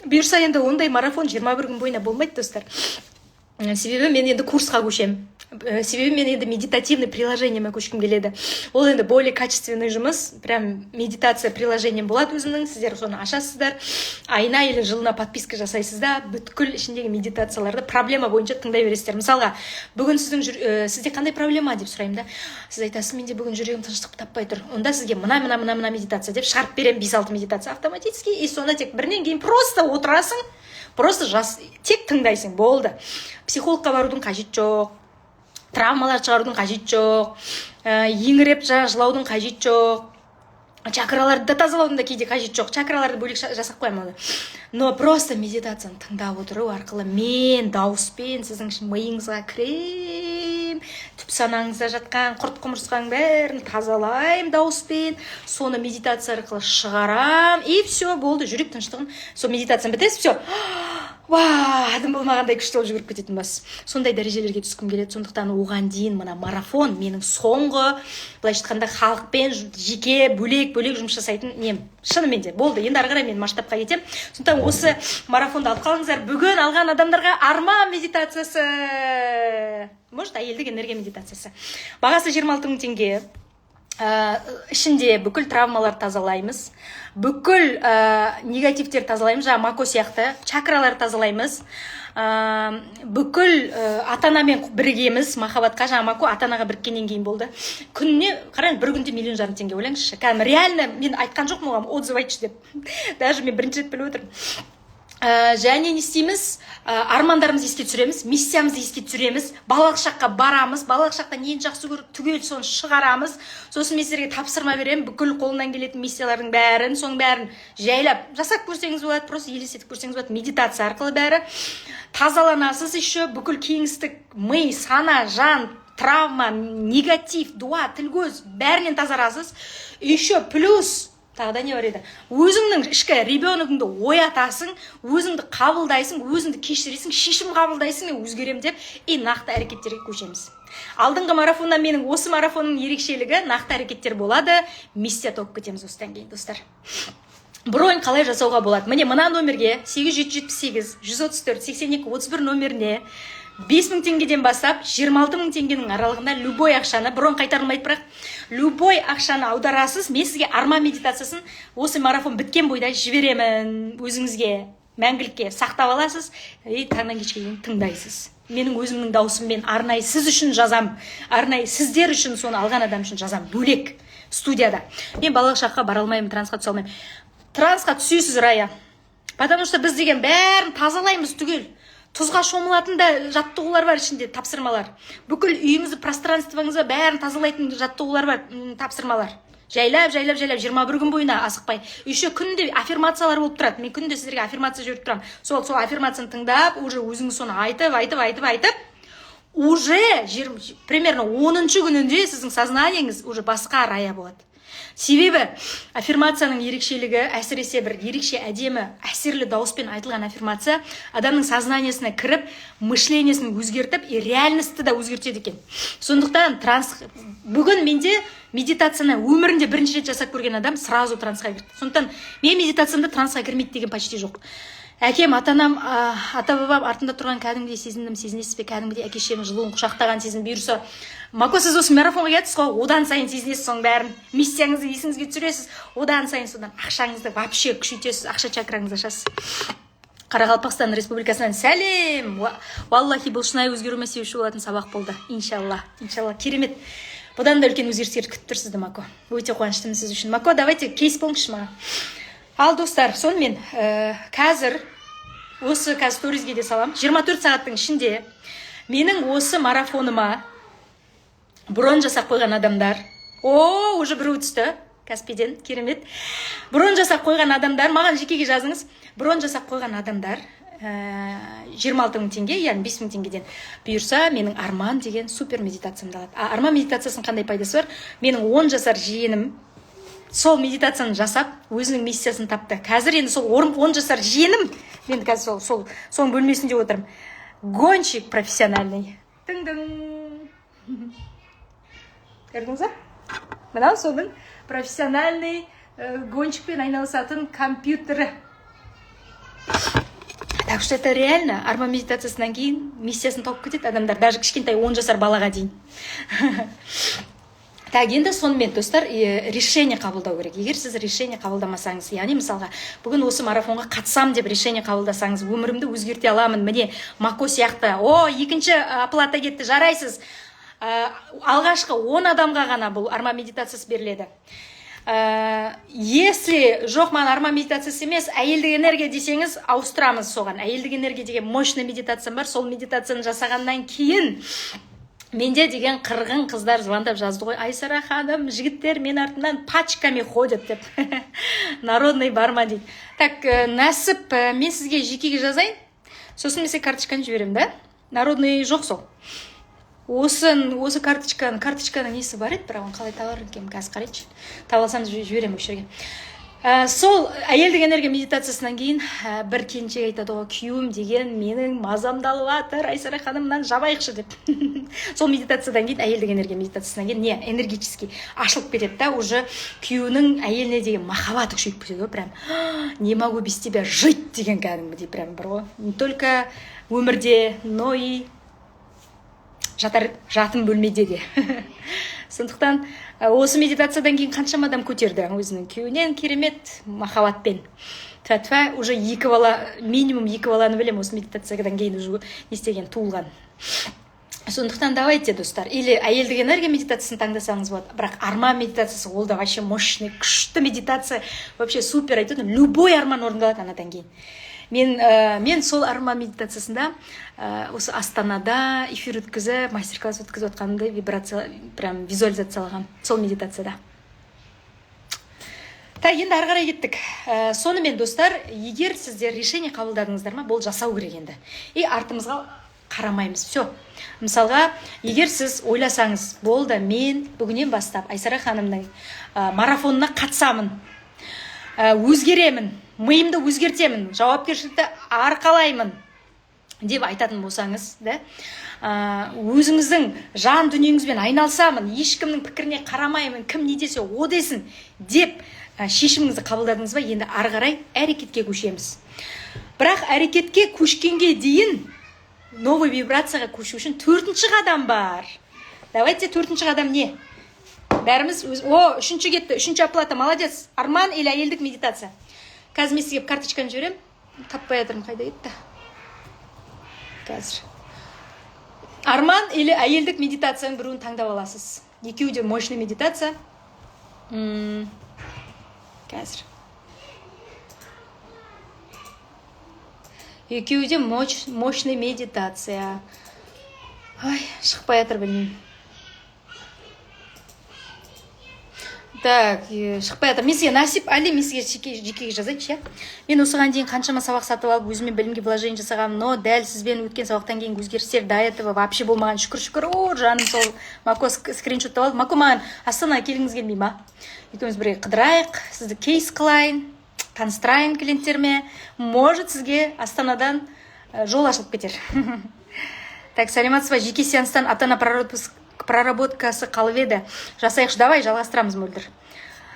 Бұйырса енді ондай марафон 21 күн бойына болмайды, достар. Себебі мен енді курсқа көшем. Себебі мен енді медитативный приложениеме көшкім келеді. Ол енді более качественный жұмыс. Прям медитация приложением болады өзімнің. Сіздер соны ашасыздар. Айына или жылына подписка жасайсыздар. Бүткіл ішіндегі медитацияларды проблема бойынша тыңдай бересіздер. Мысалға, бүгін сізде қандай проблема деп сұраймын да. Сіз айтасыз, менде бүгін жүрегім тыныштық таппай тұр. Онда сізге мына медитация деп шығарып берем, 5-6 медитация автоматически. И сонда тек бірінен кейін просто отырасың. Просто тек тыңдайсың, болды. Психологқа барудың қажет жоқ. Травмалар шығарудың қажет жоқ. Еңіреп жылаудың қажет жоқ. Чакраларды да тазалаудың да кейде қажет жоқ. Чакраларды бөлек жасап қоямын. Но просто медитацияны тыңдап отыру арқылы мен дауыспен сіздің миыңызға кірем, түп санаңызда жатқан құрт құмырсқаның бәрін тазалайым дауыспен, соны медитация арқылы шығарам, и все, болды, жүрек тыныштығын. Сол медитацияны бітіресіз, все. Адым болмағандай күшті жүгіріп кететін бас. Сондай дәрежелерге түскім келеді. Сондықтан оған дейін мына марафон менің соңғы, былайша айтқанда халықпен жеке бөлек жұмыс жасайтын нем. Шынымен де болды. Енді ары қарай мен масштабқа кетем. Сондықтан осы марафонды алып қалыңыздар. Бүгін алған адамдарға арма медитациясы. Может, әйелдік энергия медитациясы. Бағасы 26 000 теңге. Ішінде бүкіл травмалар тазалаймыз, бүкіл негативтер тазалаймыз, жаңа Мако сияқты чакралар тазалаймыз, бүкіл ата-анамен біргеміз махаббатқа. Жаңа Мако ата-анаға біріккеннен кейін болды. Күніне қараңыз, бір күнде 1,5 миллион теңге, ойлаңызшы. Кәдімгі реально мен айтқан жоқпын оған, отзыв айтшы деп. Даже мен бірінші рет біліп отырмын. Және не істейміз? Армандарымызды еске түсіреміз, миссиямызды еске түсіреміз, балалық шаққа барамыз, балалық шақта нені жақсы көріп түгел соны шығарамыз. Сосын мен сіздерге тапсырма беремін, бүкіл қолынан келетін миссиялардың бәрін, соның бәрін жайлап жасап көрсеңіз болады, просто елестетіп көрсеңіз болады. Медитация арқылы бәрі тазаланасыз, еще бүкіл кеңістік, ми, сана, жан, травма, негатив, дуа, тіл көз бәрінен тазарасыз. Еще плюс тағы да не бар еді, өзіңнің ішкі ребеногыңды оятасың, өзіңді қабылдайсың, өзіңді кешіресің, шешім қабылдайсың, мен өзгерем деп, нақты әрекеттерге көшеміз. Алдыңғы марафоннан менің осы марафонның ерекшелігі нақты әрекеттер болады, миссия тауып кетеміз осыдан кейін, достар. Бронь қалай жасауға болады? Міне мына номерге 878 134 82 31 номеріне 5.000 теңгеден бастап 26.000 теңгенің аралығында любой ақшаны, бұрын қайтарылмайды, бірақ любой ақшаны аударасыз. Мен сізге арман медитациясын осы марафон біткен бойда жіберемін, өзіңізге мәңгілікке сақтап аласыз, таңнан кешке дейін тыңдайсыз. Менің өзімнің даусыммен арнайы сіз үшін жазам, арнайы сіздер үшін, соны алған адам үшін жазам, бөлек студияда. Мен балалық шаққа бара алмаймын, трансқа түсе алмаймын. Трансқа түсесіз, Рая, потому что біз деген бәрін тазалаймыз түгел. Тұзға шомылатын да жаттығулар бар ішінде, тапсырмалар. Бүкіл үйіңізді, пространствоңызды бәрін тазалайтын жаттығулар бар, тапсырмалар. Жайлап 21 күн бойына асықпай. Еще күнде аффирмациялар болып тұрады. Мен күнде сіздерге аффирмация жіберіп тұрамын. Сол аффирмацияны тыңдап, уже өзіңіз соны айтып, уже примерно 10-шы күнінде сіздің сознаниеңіз уже басқа Рая болады. Себебі аффирмацияның ерекшелігі, әсіресе бір ерекше әдемі, әсерлі дауыспен айтылған аффирмация адамның сознаниясына кіріп, мышлениясын өзгертіп, реальностьті да өзгертеді екен. Сондықтан бүгін менде медитацияны өмірінде бірінші рет жасап көрген адам сразу трансқа кірді. Сондықтан мен медитациямда трансқа кірмейді деген почти жоқ. Әкем, ата-анам, ата-бабам артында тұрған кәдімгідей сезіндім, сезінесіз бе, кәдімгідей әке-шешемнің жылуын құшақтаған сезім бұйырса. Мако, сіз осы марафонға келесіз ғой, одан сайын сезінесіз соның бәрін. Миссияңызды есіңізге түсіресіз, одан сайын содан ақшаңызды вообще күшейтесіз, ақша чакраңызды ашасыз. Қарақалпақстан Республикасынан сәлем. Валлахи, бұл шынайы өзгеру себепші болатын сабақ болды. Иншалла, керемет. Бұдан да үлкен өзгерістер күтіп тұр сізді, Мако. Өте қуаныштымын сіз үшін. Мако, давайте кейс болыңызшы маған. Ал достар, сонымен қазір сторизге де салам. 24 сағаттың ішінде менің осы марафоныма бронь жасап қойған адамдар, уже біреу түсті, Каспиден, керемет. Бронь жасап қойған адамдар, маған жекеге жазыңыз. Бронь жасап қойған адамдар 26.000 теңге, яғни 5.000 теңгеден бұйырса, менің арман деген супер медитациямды алады. Арман медитациясының қандай пайдасы бар? Менің 10 жасар жиенім сол медитацияны жасап, өзінің миссиясын тапты. Қазір енді сол 10 жасар жиенім, мен қазір соның бөлмесінде отырмын. Гонщик профессиональный. Тың-дың. Көрдіңіз ба? Мынау соның профессиональный гонщикпен айналысатын компьютері. Так что это реально арман медитациясынан кейін миссиясын тауып кетеді адамдар, даже кішкентай 10 жасар балаға дейін. Так, енді сонымен, достар, решение қабылдау керек. Егер сіз решение қабылдамасаңыз, яғни мысалға, бүгін осы марафонға қатысам деп решение қабылдасаңыз, өмірімді өзгерте аламын, міне, Мако сияқты, екінші оплата кетті, жарайсыз. Алғашқы 10 адамға ғана бұл арман медитациясы беріледі. Если жоқ, маған арман медитациясы емес, әйелдік энергия десеңіз, ауыстырамыз соған. Әйелдік энергия деген мощный медитациям бар, сол медитацияны жасағаннан кейін менде деген қырғын қыздар звондап жазды ғой, Айсара ханым, жігіттер мен артынан пачками ходят деп. Народный барма дейді. Так, нәсіп, мен сізге жекеге жазайын, сосын мен карточканы жіберем, да? Народный жоқ сол. Осы карточканың несі бар еді, бірақ оны қалай табар екен, қазір қарайыншы. Табалсам жіберем осы жерге. Сол әйелдік энергия медитациясынан кейін бір келіншек айтады ғой, күйеуім деген менің мазамды алып жатыр, Айсара ханымнан жабайықшы деп. Сол медитациядан кейін, әйелдік энергия медитациясынан кейін не энергически ашылып кетеді да, уже күйеуінің әйеліне деген махаббаты күшейіп кетеді ғой, прям не могу без тебя жить деген кәдімгідей прям бір ғой. Не только өмірде, но и жатым бөлмеде де. Сондықтан осы медитациядан кейін қаншама адам көтерді өзінің күйеуінен керемет махаббатпен. Тәтфә уже минимум 2 баланы білем осы медитациядан кейін уже естеген туылған. Сондықтан давайте, достар, или әйелдік энергия медитациясын таңдасаңыз болады, бірақ арман медитациясы ол да вообще мощный, күшті медитация, вообще супер айтады, любой арман орындалады анадан кейін. Мен сол арман медитациясында осы Астанада эфир өткізіп, мастер-класс өткізіп отқанымды прям визуализациялаған сол медитацияда. Так, енді ары қарай кеттік. Сонымен, достар, егер сіздер решение қабылдадыңыздар ма, бұл жасау керек енді. И артымызға қарамаймыз. Все. Мысалға, егер сіз ойласаңыз, болды, мен бүгіннен бастап Айсара ханымның марафонына қатысамын, өзгеремін, миымды өзгертемін, жауапкершілікті арқалаймын деп айтатын болсаңыз, өзіңіздің жан дүниеңізбен айналысамын, ешкімнің пікіріне қарамаймын, кім не десе о десін деп шешіміңізді қабылдадыңыз ба, енді ары қарай әрекетке көшеміз. Бірақ әрекетке көшкенге дейін новый вибрацияға көшу үшін төртінші қадам бар. Давайте төртінші қадам не? Бәріміз үшінші кетті, үшінші оплата, молодец. Арман или әйелдік медитация. Қазір мен сізге карточканы жіберем. Таппай жатырмын, қайда кетті? Қазір. Арман или әйелдік медитацияның біреуін таңдап аласыз. Екеуі де мощный медитация. Қазір. Екеуі де мощный медитация. Ай, шықпай жатыр, білмеймін. Так, шықпай жатыр. Мен сізге насип, әлі мен сізге жекеге жазайыншы, Мен осыған дейін қаншама сабақ сатып алып, өзіме білімге вложение жасағам, но дәл сізбен өткен сабақтан кейін өзгерістер до этого вообще болмаған. Шүкір, жаным сол Мако скриншоттап алып. Мако, маған Астанаға келгіңіз келмей ма? Екеуміз бірге қыдырайық, сізді кейс қылайын, таныстырайын клиенттеріме. Может, сізге Астанадан жол ашылып кетер. Так, саламатсыз ба, жеке сеанстан ата-ана проработкасы қалып еді. Жасайықшы, давай, жалғастырамыз мөлдір.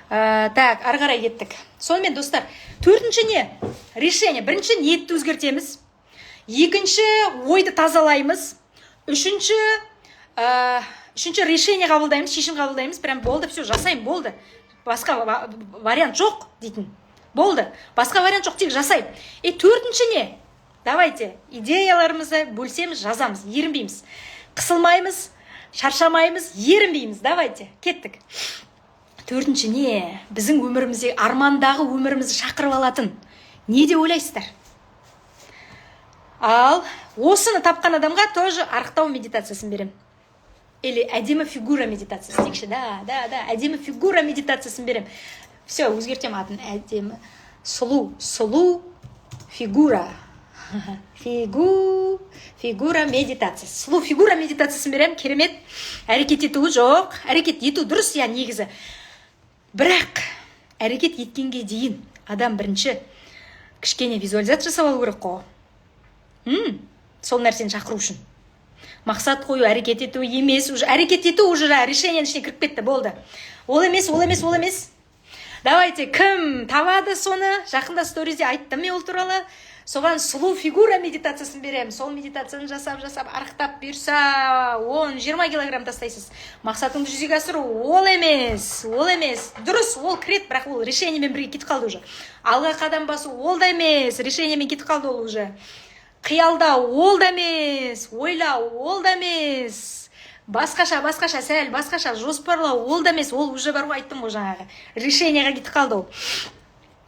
Так, ары қарай кеттік. Сонымен, достар, төртінші не? Решение. Бірінші ниетті өзгертеміз. Екінші ойды тазалаймыз. Үшінші решение қабылдаймыз, шешім қабылдаймыз. Прям болды, все, жасайым, болды. Басқа вариант жоқ дейтін. Болды. Басқа вариант жоқ, тек жасайым. Төртінші не? Давайте, идеяларымызды бөлсеміз, жазамыз, ерінбейміз. Қысылмаймыз, шаршамаймыз, ерінбейміз. Давайте, кеттік. Төртінші не? Біздің өмірімізде, армандағы өмірімізді шақырып алатын. Не де ойлайсыздар? Ал, осыны тапқан адамға тоже арықтау медитациясын берем. Или әдемі фигура медитациясы дейікші. Да, әдемі фигура медитациясын берем. Все, өзгертем атын. Әдемі. Сұлу фигура. Фигура медитациясы. Сұлу фигура медитациясын берем. Керемет. Әрекет етуі жоқ. Әрекет ету дұрыс, негізі. Бірақ әрекет еткенге дейін адам бірінші кішкене визуализация жасап алу керек қой. Сол нәрсені шақыру үшін. Мақсат қою, әрекет ету емес, әрекет ету уже решениенің ішіне кіріп кетті, болды. Ол емес. Давайте, кім табады соны? Жақында сторизде айттым мен ол туралы. Соған сұлу фигура медитациясын берем. Сол медитацияны жасап, арықтап берса, 10-20 килограмм тастайсыз. Мақсатыңды жүзеге асыру, ол емес. Дұрыс, ол кірет, бірақ ол решениемен бірге кетіп қалды уже. Алға қадам басу, ол да емес. Решениемен кетіп қалды ол уже. Қиялдау, ол да емес. Ойлау, ол да емес. Басқаша, сәл, басқаша, жоспарлау, ол да емес. Ол уже бар ғой, айттым ғой жаңағы. Решениеға кетіп қалды ол.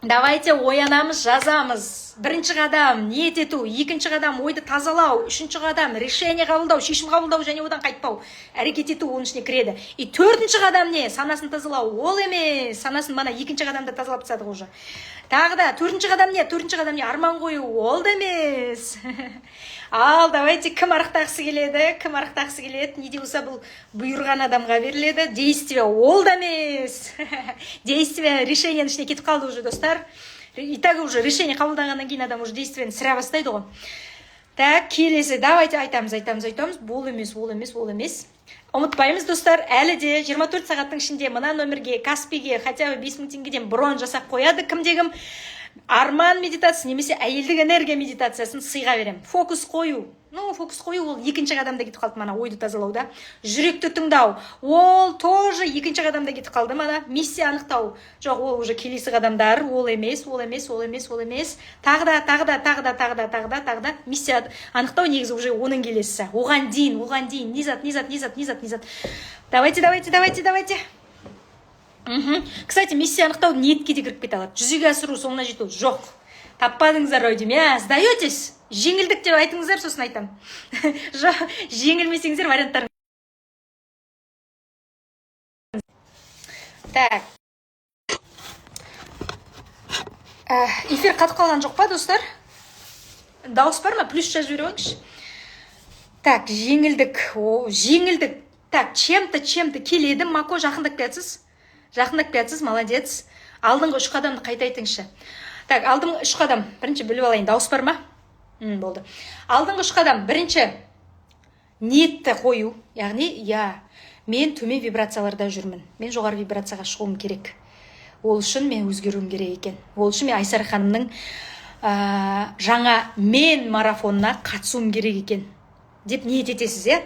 Давайте оянамыз, жазамыз. Бірінші қадам ниет ету, екінші қадам ойды тазалау, үшінші қадам решение қабылдау, шешім қабылдау және одан қайтпау. Әрекет ету оның ішіне кіреді. Төртінші қадам не? Санасын тазалау. Ол емес. Санасын мана екінші қадамда тазалап тастадық уже. Тағы да төртінші қадам не? Арман қою. Ол да емес. Ал, давайте, кім арықтағысы келеді? Не деуса бұл бұйырған адамға беріледі. Действие. Ол да емес. Действие решениенің ішіне кетіп қалды уже, достар. Итак, уже решение қабылдағаннан кейін адам уже действиені сірә бастайды ғой. Так, келесі, давайте айтамыз. Бол емес. Ұмытпаймыз, достар, әлі де 24 сағаттың ішінде мына номерге, Каспиге, хотя бы 5000 теңгеден бронь жасап қояды. Кімдегім арман медитациясы немесе әйелдік энергия медитациясын сыйға берем. Фокус қою ол екінші қадамда кетіп қалды, мана ойды тазалауда. Жүректі тыңдау, ол тоже екінші қадамда кетіп қалды, мана миссия анықтау. Жоқ, ол уже келесі қадамдар, ол емес. Тағы да миссия анықтау негізі уже оның келесі. Оған дейін, низат. Давайте. Кстати, миссия анықтау ниетке де кіріп кете алады. Жүзеге асыру, соңына жету жоқ. Таппадыңыздар ой деймін. Сдаетесь? Жеңілдік деп айтыңыздар, сосын айтам. Жоқ, жеңілмесеңіздер варианттар. Так. Эфир қатып қалған жоқ па, достар? Дауыс бар ма? Плюс жазып жіберіңізші. Так, жеңілдік. Так, чем-то келеді. Мако, жақындап келатсыз, молодец. Алдыңғы 3 қадамды қайта айтыңызшы. Так, алдыңғы 3 қадам. Бірінші біліп алайын, дауыс бар ма? Болды. Алдыңғы 3 қадам. Бірінші, ниетті қою. Яғни, мен төмен вибрацияларда жүрмін. Мен жоғары вибрацияға шығуым керек. Ол үшін мен өзгеруім керек екен. Ол үшін мен Айсара ханымның жаңа мен марафонына қатысуым керек екен деп ниет етесіз,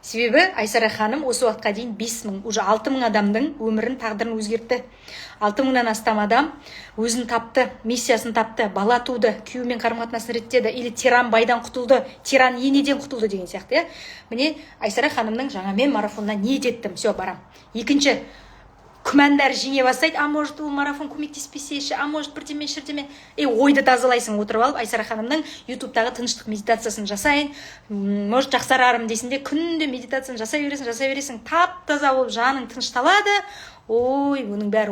Себебі Айсара ханым осы уақытқа дейін 5000, уже 6000 адамдың өмірін, тағдырын өзгертті. 6000-нан астам адам өзін тапты, миссиясын тапты, бала туды, күйеуімен қарым-қатынасын реттеді, или тиран байдан құтылды, тиран енеден құтылды деген сияқты, Міне Айсара ханымның жаңа мен марафонына ниет еттім, все, барам. Екінші, күмәндар жеңе бастайды. Может, ол марафон көмектеспесе, может, бірдеме. Ойды тазалайсың отырып алып, Айсара ханымның ютубтағы тыныштық медитациясын жасайын. Может, жақсарарым дейсің, күнде медитацияны жасай бересің, тап-таза болып жаның тынышталады. Ой, оның бәрі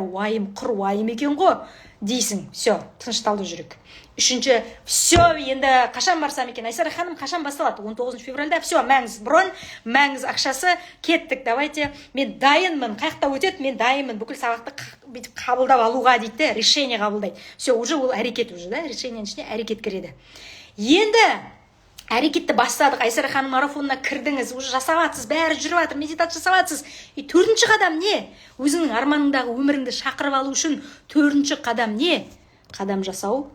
құр уайым екен ғой дейсің. Все, тынышталды жүрек. Үшінші, все, енді қашан барсам екен? Айсара ханым қашан басталады? 19 февральда. Все, мәңіз бронь, мәңіз ақшасы, кеттік, давайте. Мен дайынмын, қаяқта өтеді, мен дайынмын. Бүкіл сабақты қабылдап алуға дейді, решение қабылдайды. Все, уже ол әрекет уже, решениенің ішіне әрекет кіреді. Енді әрекетті бастадық. Айсара ханым марафонына кірдіңіз, уже жасаватсыз, бәрі жүріп жатыр, медитация жасаватсыз. 4-ші қадам не? Өзіңнің арманыңдағы өміріңді шақырып алу үшін 4-ші қадам не? Қадам жасау.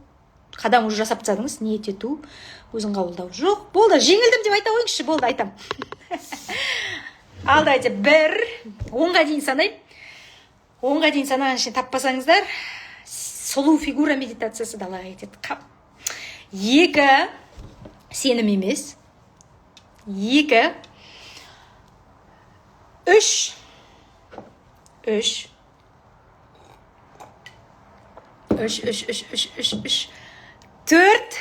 Қадам уже жасап тастадыңыз, ниет ету, өзін қабылдау. Жоқ, болды, жеңілдім деп айта қойыңызшы, болды, айтам. Алды айте, 1, 10-ға дейін санайын. 10-ға дейін санаған ішін таппасаңыздар, сұлу фигура медитациясы далаға кетеді. 2, сенім емес. 2, 3, 4,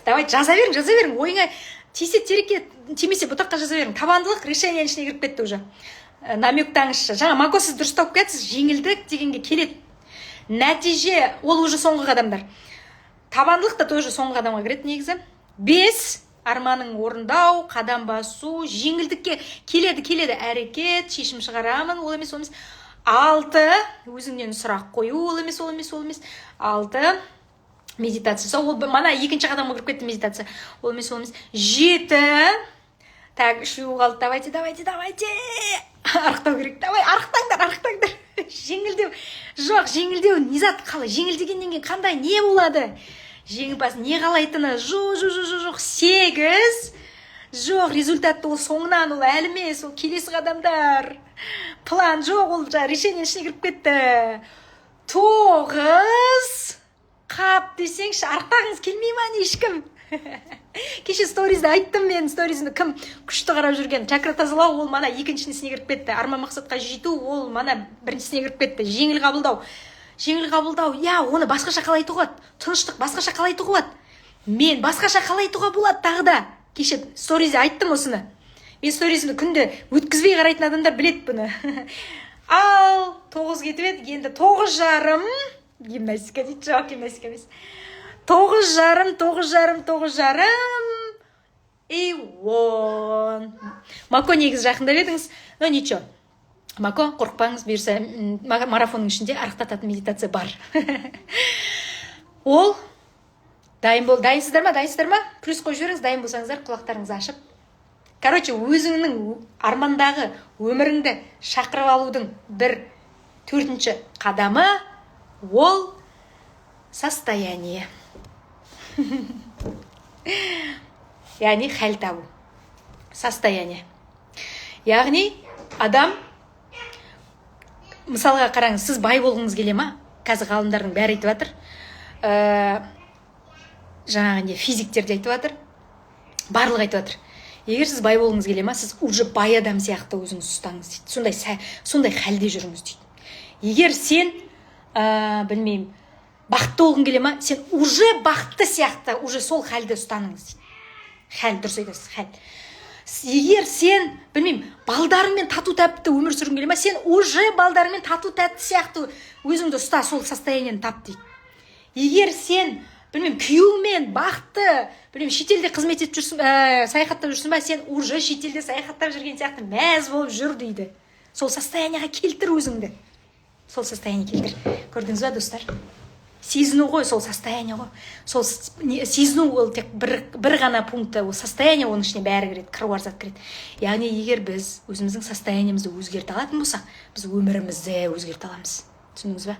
давай жаза берің, ойыңа тисе терекке, тимесе бұтаққа жаза берің. Табандылық решениенің ішіне кіріп кетті уже. Намектаңызшы. Жаңа Мако, сіз дұрыс тауып кетсіз, жеңілдік дегенге келеді. Нәтиже, ол уже соңғы қадамдар. Табандылық та тоже соңғы қадамға кіреді негізі. 5, арманың орындау, қадам басу, жеңілдікке келеді, әрекет, шешім шығарамын, ол емес. 6, өзіңнен сұрақ қою, ол емес. 6, медитация. Ол мана 2-ші қадамға кіріп кетті медитация. Ол емес. 7, так, 3 қалды, давайте. Арықтау керек, давай, арықтаңдар. Жеңілдеу. Жоқ, жеңілдеу, низат қалай? Жеңілдегеннен кейін қандай, не болады? Жеңімпаз не қалайтыны? Жоқ, 8. Жоқ, результатты ол соңынан, ол әлі емес, ол келесі қадамдар. План жоқ, ол решениенің ішіне кіріп кетті. 9. Қап десеңші, арықтағыңыз келмей ма ешкім? Кеше сторизді айттым мен, сторизімді кім күшті қарап жүрген. Чакра тазалау, ол мана 2-шісіне кіріп кетті. Арман мақсатқа жету, ол мана 1-шісіне кіріп кетті. Жеңіл қабылдау, оны басқаша қалай айтуға болады? Тыныштық басқаша қалай айтуға болады? Мен басқаша қалай айтуға болады тағы да? Кеше сторизде айттым осыны. Мен сторизімді күнде өткізбей қарайтын адамдар білет бұны. Ал 9 кетіп еді, енді 9,5. Гимнастика дейді, жоқ, гимнастика емес. 9,5. И 10. Мако негізі жақында едіңіз, но ничего. Мако, қорқпаңыз, бұйырса марафонның ішінде арықтататын медитация бар. Ол дайынсыздар ма? Плюс қойып жіберіңіз, дайын болсаңыздар, құлақтарыңызды ашып. Короче, өзіңнің армандағы өміріңді шақырып алудың 4-ші қадамы ол состояние. Яғни хәл табу. Состояние. Яғни адам, мысалға қараңыз, сіз бай болғыңыз келе ма? Қазір ғалымдардың бәрі айтып жатыр. Жаңағы физиктерде айтып жатыр. Барлығы айтып жатыр. Егер сіз бай болғыңыз келе ма, сіз уже бай адам сияқты өзіңіз ұстаңыз дейді. Сондай хәлде жүріңіз дейді. Егер сен, білмеймін, бақытты болғың келе ма, сен уже бақытты сияқты, уже сол хәлді ұстаныңыз дейді. Хәл, дұрыс айтасыз, хәл. Егер сен, білмеймін, балдарыңмен тату-тәтті өмір сүргің келе ма, сен уже балдарыңмен тату-тәтті сияқты өзіңді ұста, сол состояниені тап дейді. Егер сен білмеймін, күйеумен бақытты, білмеймін, шетелде қызмет етіп жүрсің, саяхаттап жүрсің ба, сен уже шетелде саяхаттап жүрген сияқты мәз болып жүр дейді. Сол состояниеға келтір өзіңді. Сол состояние келтір. Көрдіңіз ба, достар? Сезіну ғой, сол состояние ғой. Сол сезіну ол тек бір ғана пункті, ол состояние оның ішіне бәрі кіреді, қыруар зат кіреді. Яғни егер біз өзіміздің состояниемізді өзгерте алатын болсақ, біз өмірімізді өзгерте аламыз. Түсіндіңіз ба?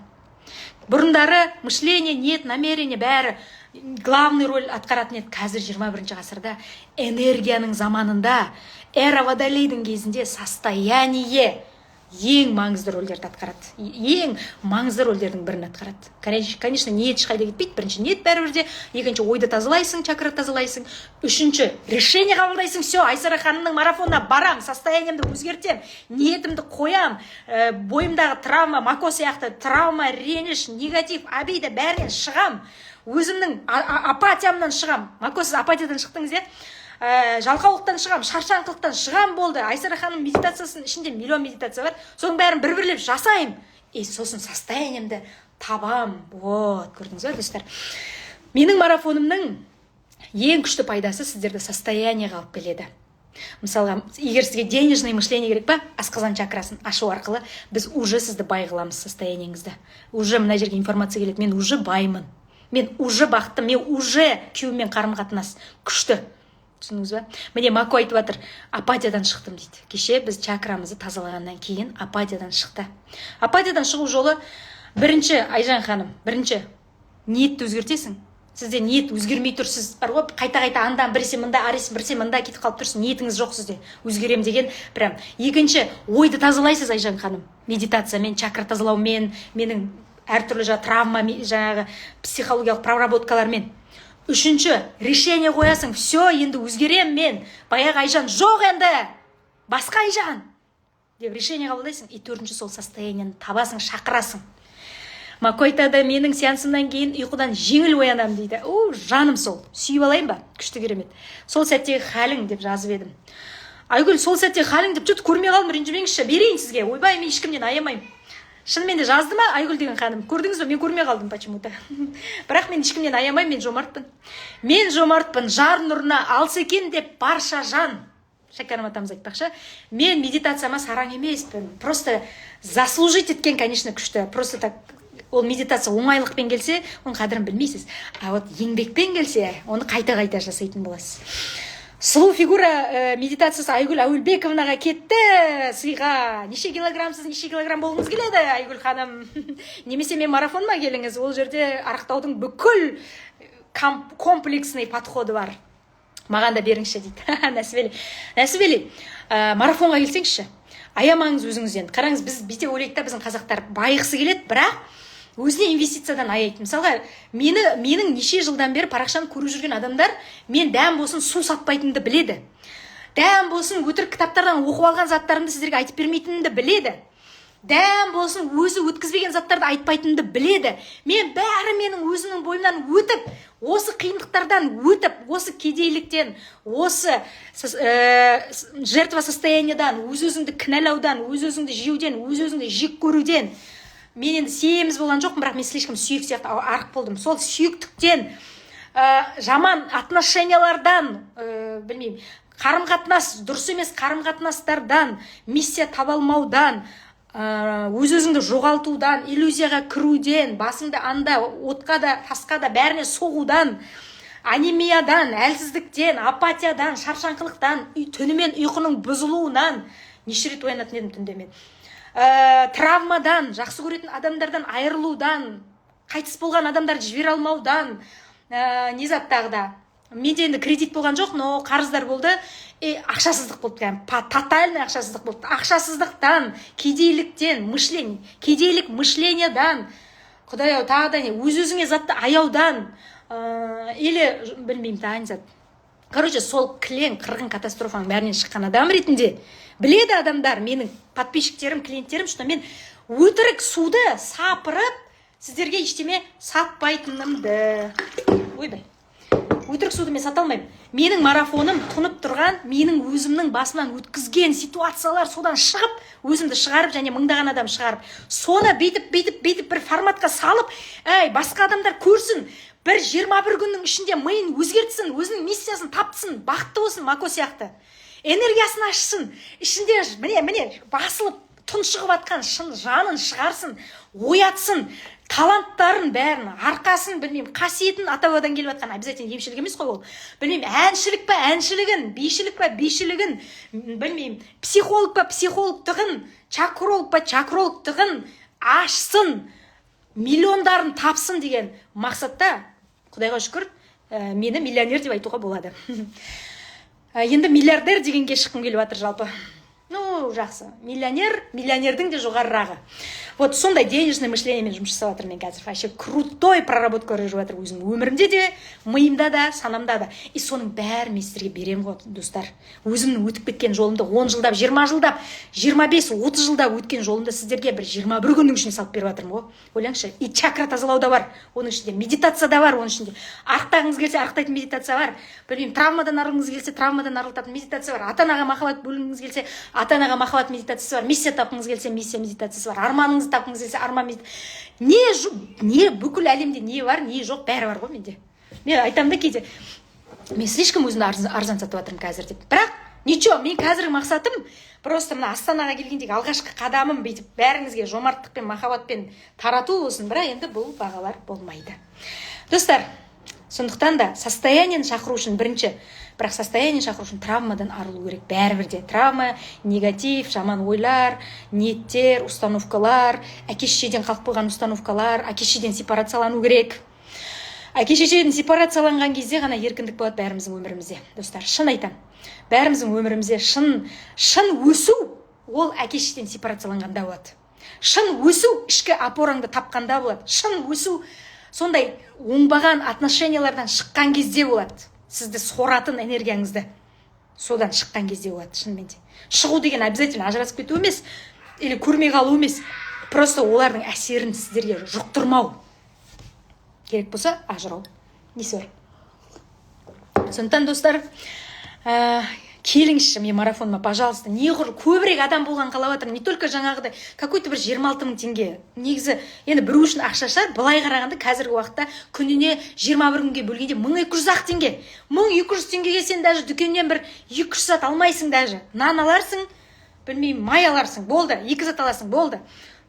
Бұрындары мышление, ниет, намерение бәрі главный роль атқаратын еді. Қазір 21 ғасырда энергияның заманында, эра водолейдің кезінде состояние ең маңызды рөлдерді атқарады. Ең маңызды рөлдердің бірін атқарады. Конечно, ниет ешқайда кетпейді. Бірінші ниет бәрібірде, екінші ойды тазалайсың, чакра тазалайсың, үшінші решение қабылдайсың. Все, Айсара ханымның марафонына барам, состояниемді өзгертем, ниетімді қоям, бойымдағы травма, мако сияқты травма, реніш, негатив, обида бәрінен шығам. Өзімнің апатиямнан шығам. Макосыз апатиядан шықтыңыз, жалқаулықтан шығам, шаршаңқылықтан шығам болды. Айсара ханым медитациясының ішінде миллион медитация бар. Соның бәрін бір-бірлеп жасайым. Сосын состояниемді табам. Вот, көрдіңіз ба, достар? Менің марафонымның ең күшті пайдасы сіздерді состояниеға алып келеді. Мысалға, егер сізге денежный мышление керек па, асқазан чакрасын ашу арқылы біз уже сізді бай қыламыз состояниеңізді. Уже мына жерге информация келеді. Мен уже баймын. Мен уже бақытты, мен уже күйеуіммен қарым-қатынас күшті. Түсіндіңіз ба? Міне Мако айтып жатыр, апатиядан шықтым дейді. Кеше біз чакрамызды тазалағаннан кейін апатиядан шықты. Апатиядан шығу жолы бірінші, Айжан ханым, бірінші ниетті өзгертесің. Сізде ниет өзгермей тұр, сіз бар ғой, қайта-қайта андан біресе мында, біресе мында кетіп қалып тұрсыз, ниетіңіз жоқ сізде. Өзгерем деген прям. Екінші, ойды тазалайсыз Айжан ханым. Медитациямен, чакра тазалаумен, менің әртүрлі травма, жаңағы психологиялық проработкалармен. Үшінші, решение қоясың. Все, енді өзгерем мен. Баяғы Айжан жоқ енді. Басқа Айжан. Деп решение қабылдайсың. И төртінші, сол состояниені табасың, шақырасың. Мако айтады, менің сеансымнан кейін ұйқыдан жеңіл оянам дейді. Жаным сол. Сүйіп алайын ба? Күшті керемет. Сол сәттегі халің деп жазып едім. Айгүл, сол сәттегі халің деп жүр көрмей қалдым, ренжімеңізші. Берейін сізге. Ойбай, мен ешкімнен аямаймын. Шынымен де жазды ма Айгүл деген ханым? Көрдіңіз бе? Мен көрмей қалдым почему-то. Бірақ мен ешкімнен аямаймын, мен жомартпын. Мен жомартпын, жар нұрына алса екен деп барша жан. Шәкәрім атамыз айтпақшы. Мен медитацияма сараң емеспін. Просто заслужить еткен, конечно, күшті. Просто так, ол медитация оңайлықпен келсе, оның қадірін білмейсіз. А вот еңбекпен келсе, оны қайта-қайта жасайтын боласыз. Сұлу фигура медитациясы Айгүл Әуелбековнаға кетті сыйға. Неше килограммсыз, неше килограмм болғыңыз келеді, Айгүл ханым? Немесе мен марафонма келіңіз, ол жерде арықтаудың бүкіл комплексный подходы бар. Маған да беріңізші дейді. Нәсібелі, марафонға келсеңізші. Аямаңыз өзіңізден. Қараңыз, біз бүйте ойлайды, біздің қазақтар байықсы келеді, бірақ өзіне инвестициядан аяйды. Мысалға, менің неше жылдан бері парақшаны көріп жүрген адамдар, мен дәм болсын су сатпайтынымды біледі. Дәм болсын өтірік кітаптардан оқып алған заттарымды сіздерге айтып бермейтінімді біледі. Дәм болсын өзі өткізбеген заттарды айтпайтынымды біледі. Мен бәрі менің өзімнің бойымнан өтіп, осы қиындықтардан өтіп, осы кедейліктен, осы жертва состояниедан, өз-өзіңді кінәлаудан, өз-өзіңді жеуден, өз-өзіңді жек көруден мен енді семіз болған жоқпын, бірақ мен слишком сүйек сияқты арық болдым. Сол сүйектіктен, жаман отношениялардан, білмеймін, қарым-қатынас, дұрыс емес қарым-қатынастардан, миссия таба алмаудан, өз-өзіңді жоғалтудан, иллюзияға кіруден, басыңды анда, отқа да, тасқа да бәріне соғудан, анемиядан, әлсіздіктен, апатиядан, шаршаңқылықтан, түнімен ұйқының бұзылуынан, неше рет оянатын едім түнде мен. Травмадан, жақсы көретін адамдардан айырылудан, қайтыс болған адамдарды жібере алмаудан, не заттағы да. Менде енді кредит болған жоқ, но қарыздар болды, ақшасыздық болды, тотальный ақшасыздық болды. Ақшасыздықтан, кедейліктен, кедейлік мышлениядан, Құдай-ау, тағы да не, өз-өзіңе затты аяудан, или білмеймін, тағы зат. Короче, сол кілең, қырғын катастрофаның бәрінен шыққан адам ретінде біледі адамдар, менің подписчиктерім, клиенттерім, что мен өтірік суды сапырып, сіздерге ештеме сатпайтынымды. Ойбай. өтірік суды мен сата алмаймын. Менің марафоным тұнып тұрған, менің өзімнің басымнан өткізген ситуациялар, содан шығып, өзімді шығарып және мыңдаған адам шығарып, соны бүйтіп бір форматқа салып, басқа адамдар көрсін, бір 21 күннің ішінде миын өзгертсін, өзінің миссиясын тапсын, бақытты болсын, Мако сияқты. Энергиясын ашсын, ішінде міне басылып тұншығып атқан шын жанын шығарсын, оятсын, таланттарын бәрін, арқасын, білмеймін, қасиетін ата-бабадан келіп атқан, обязательно емшілік емес қой ол. Білмеймін, әншілік па әншілігін, бишілік па бишілігін, білмеймін, психолог па психологтығын, чакролог па чакрологтығын ашсын, миллиондарын тапсын деген мақсатта, Құдайға шүкір, мені миллионер деп айтуға болады. Енді миллиардер дегенге шыққым келіп жатыр жалпы. Ну, жақсы. Миллионердің де жоғарырағы. Вот сондай денежное мышлениемен жұмыс жасап жатырмын мен қазір. Вообще крутой проработка жүргізіп жатыр өзімнің өмірімде де, миымда да, санамда да. И соның бәрін мен сіздерге беремін ғой, достар. Өзімнің өтіп кеткен жолымды 10 жылдап, 20 жылдап, 25-30 жылдап өткен жолымды сіздерге бір 21 күннің ішіне салып беріп жатырмын ғой. Ойлаңызшы, и чакра тазалау да бар, оның ішінде медитация да бар, оның ішінде арықтағыңыз келсе арықтайтын медитация бар. Білмеймін, травмадан арылғыңыз келсе травмадан арылтатын медитация бар. Ата-анаға махаббат бөлгіңіз келсе ата-анаға махаббат медитациясы бар. Миссия тапқыңыз келсе миссия медитациясы бар. Арманыңызды тапқыңыз келсе арман медитациясы. Не бүкіл әлемде не бар, не жоқ, бәрі бар ғой менде. Мен айтамын да кейде, мен слишком өзімді арзан сатып жатырмын қазір деп. Бірақ ничего, мен қазіргі мақсатым просто мына Астанаға келгендегі алғашқы қадамым бүйтіп бәріңізге жомарттықпен, махаббатпен тарату болсын. Бірақ енді бұл бағалар болмайды. Достар, сондықтан да состояниені шақыру үшін бірінші, бірақ состояние шақыру үшін травмадан арылу керек. Бәрібір де травма, негатив, жаман ойлар, ниеттер, установкалар, әке-шешеден қалып қойған установкалар, әке-шешеден сепарациялану керек. Әке-шешеден сепарацияланған кезде ғана еркіндік болады бәріміздің өмірімізде. Достар, шын айтам. Бәріміздің өмірімізде шын өсу ол әке-шешеден сепарацияланғанда болады. Шын өсу ішкі опораңды тапқанда болады. Шын өсу сондай оңбаған отношениялардан шыққан кезде болады. Сізді соратын энергияңызды содан шыққан кезде болады, шынымен де. Шығу деген обязательно ажырасып кету емес, или көрмей қалу емес. Просто олардың әсерін сіздерге жұқтырмау. Керек болса, ажырау. Несі бар. Сондықтан, достар, келіңізші мен марафоныма, пожалуйста. Неғұр көбірек адам болған қалап жатырмын. Не только жаңағыдай какой-то бір 26 000 теңге. Негізі енді бір үшін ақша шығар, былай қарағанда қазіргі уақытта күніне 21 күнге бөлгенде 1200 теңге. 1200 теңгеге сен даже дүкеннен бір 200 зат алмайсың даже. Нан аларсың, білмеймін, май аларсың, болды. 2 зат аласың, болды.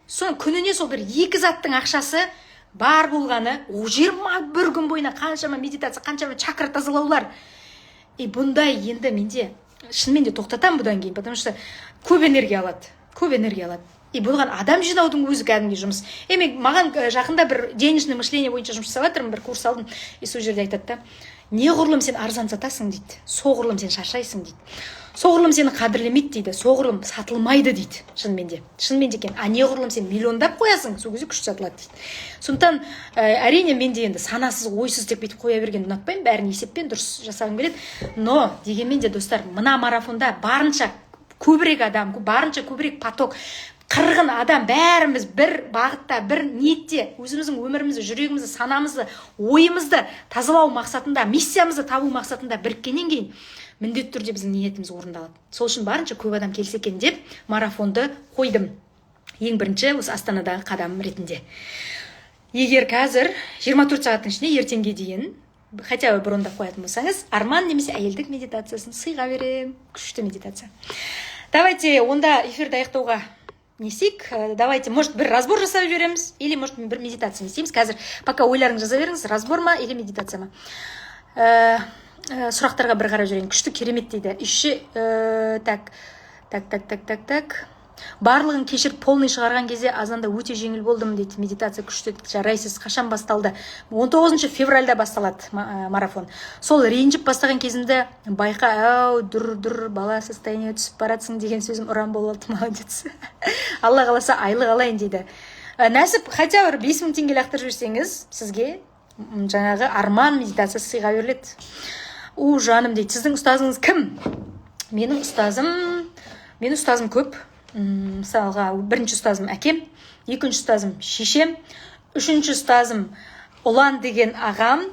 Соны күніне сол бір 2 заттың ақшасы бар болғаны 21 күн бойына қаншама медитация, қаншама чакра тазалаулар. И бұндай енді менде шынымен де тоқтатам бұдан кейін, потому что көп энергия алады. И бұған адам жинаудың өзі кәдімгі жұмыс. Мен маған жақында бір денежный мышление бойынша жұмыс жасап жатырмын, бір курс алдым. И сол жерде айтады да, неғұрлым сен арзан сатасың дейді, соғұрлым сен шаршайсың дейді. Соғұрлым сені қадірлемейді дейді, соғұрлым сатылмайды дейді. Шынымен де екен. Неғұрлым сен миллиондап қоясың, сол кезде күшті сатылады дейді. Сондықтан әрине мен де енді санасыз, ойсыз тек бүйтіп қоя бергенді ұнатпаймын, бәрін есеппен дұрыс жасағым келеді. Но дегенмен де достар, мына марафонда барынша көбірек адам, барынша көбірек поток, қырғын адам, бәріміз бір бағытта, бір ниетте өзіміздің өмірімізді, жүрегімізді, санамызды, ойымызды тазалау мақсатында, миссиямызды табу мақсатында біріккеннен кейін міндетті түрде біздің ниетіміз орындалады. Сол үшін барынша көп адам келсе екен деп марафонды қойдым. Ең бірінші осы Астанадағы қадам ретінде. Егер қазір 24 сағаттың ішінде ертеңге дейін, хотя бы бұрында қоятын болсаңыз, арман немесе әйелдік медитациясын сыйға берем. Күшті медитация. Давайте онда эфирді аяқтауға несек, давайте, может, бір разбор жасап жібереміз, или, может, бір медитация істейміз. Қазір, пока ойларыңыз жаза беріңіз, разбор ма, или медитация ма. Сұрақтарға бір қарап жүрейін. Күшті, керемет дейді. Так. Барлығын кешіріп полный шығарған кезде азанда өте жеңіл болдым дейді. Медитация күшті, жарайсыз. Қашан басталды? 19 февральда басталады марафон. Сол ренжіп бастаған кезімді байқа, дүр, бала состояние түсіп баратсың деген сөзім ұран болып алды, молодец. Алла қаласа айлық алайын дейді. Нәсіп, хотя бір 5000 теңге лақтырып жүрсеңіз, сізге жаңағы арман медитациясы сыйға беріледі. Жаным дейді, сіздің ұстазыңыз кім? Менің ұстазым көп. Мысалға, бірінші ұстазым әкем, екінші ұстазым шешем, үшінші ұстазым Ұлан деген ағам,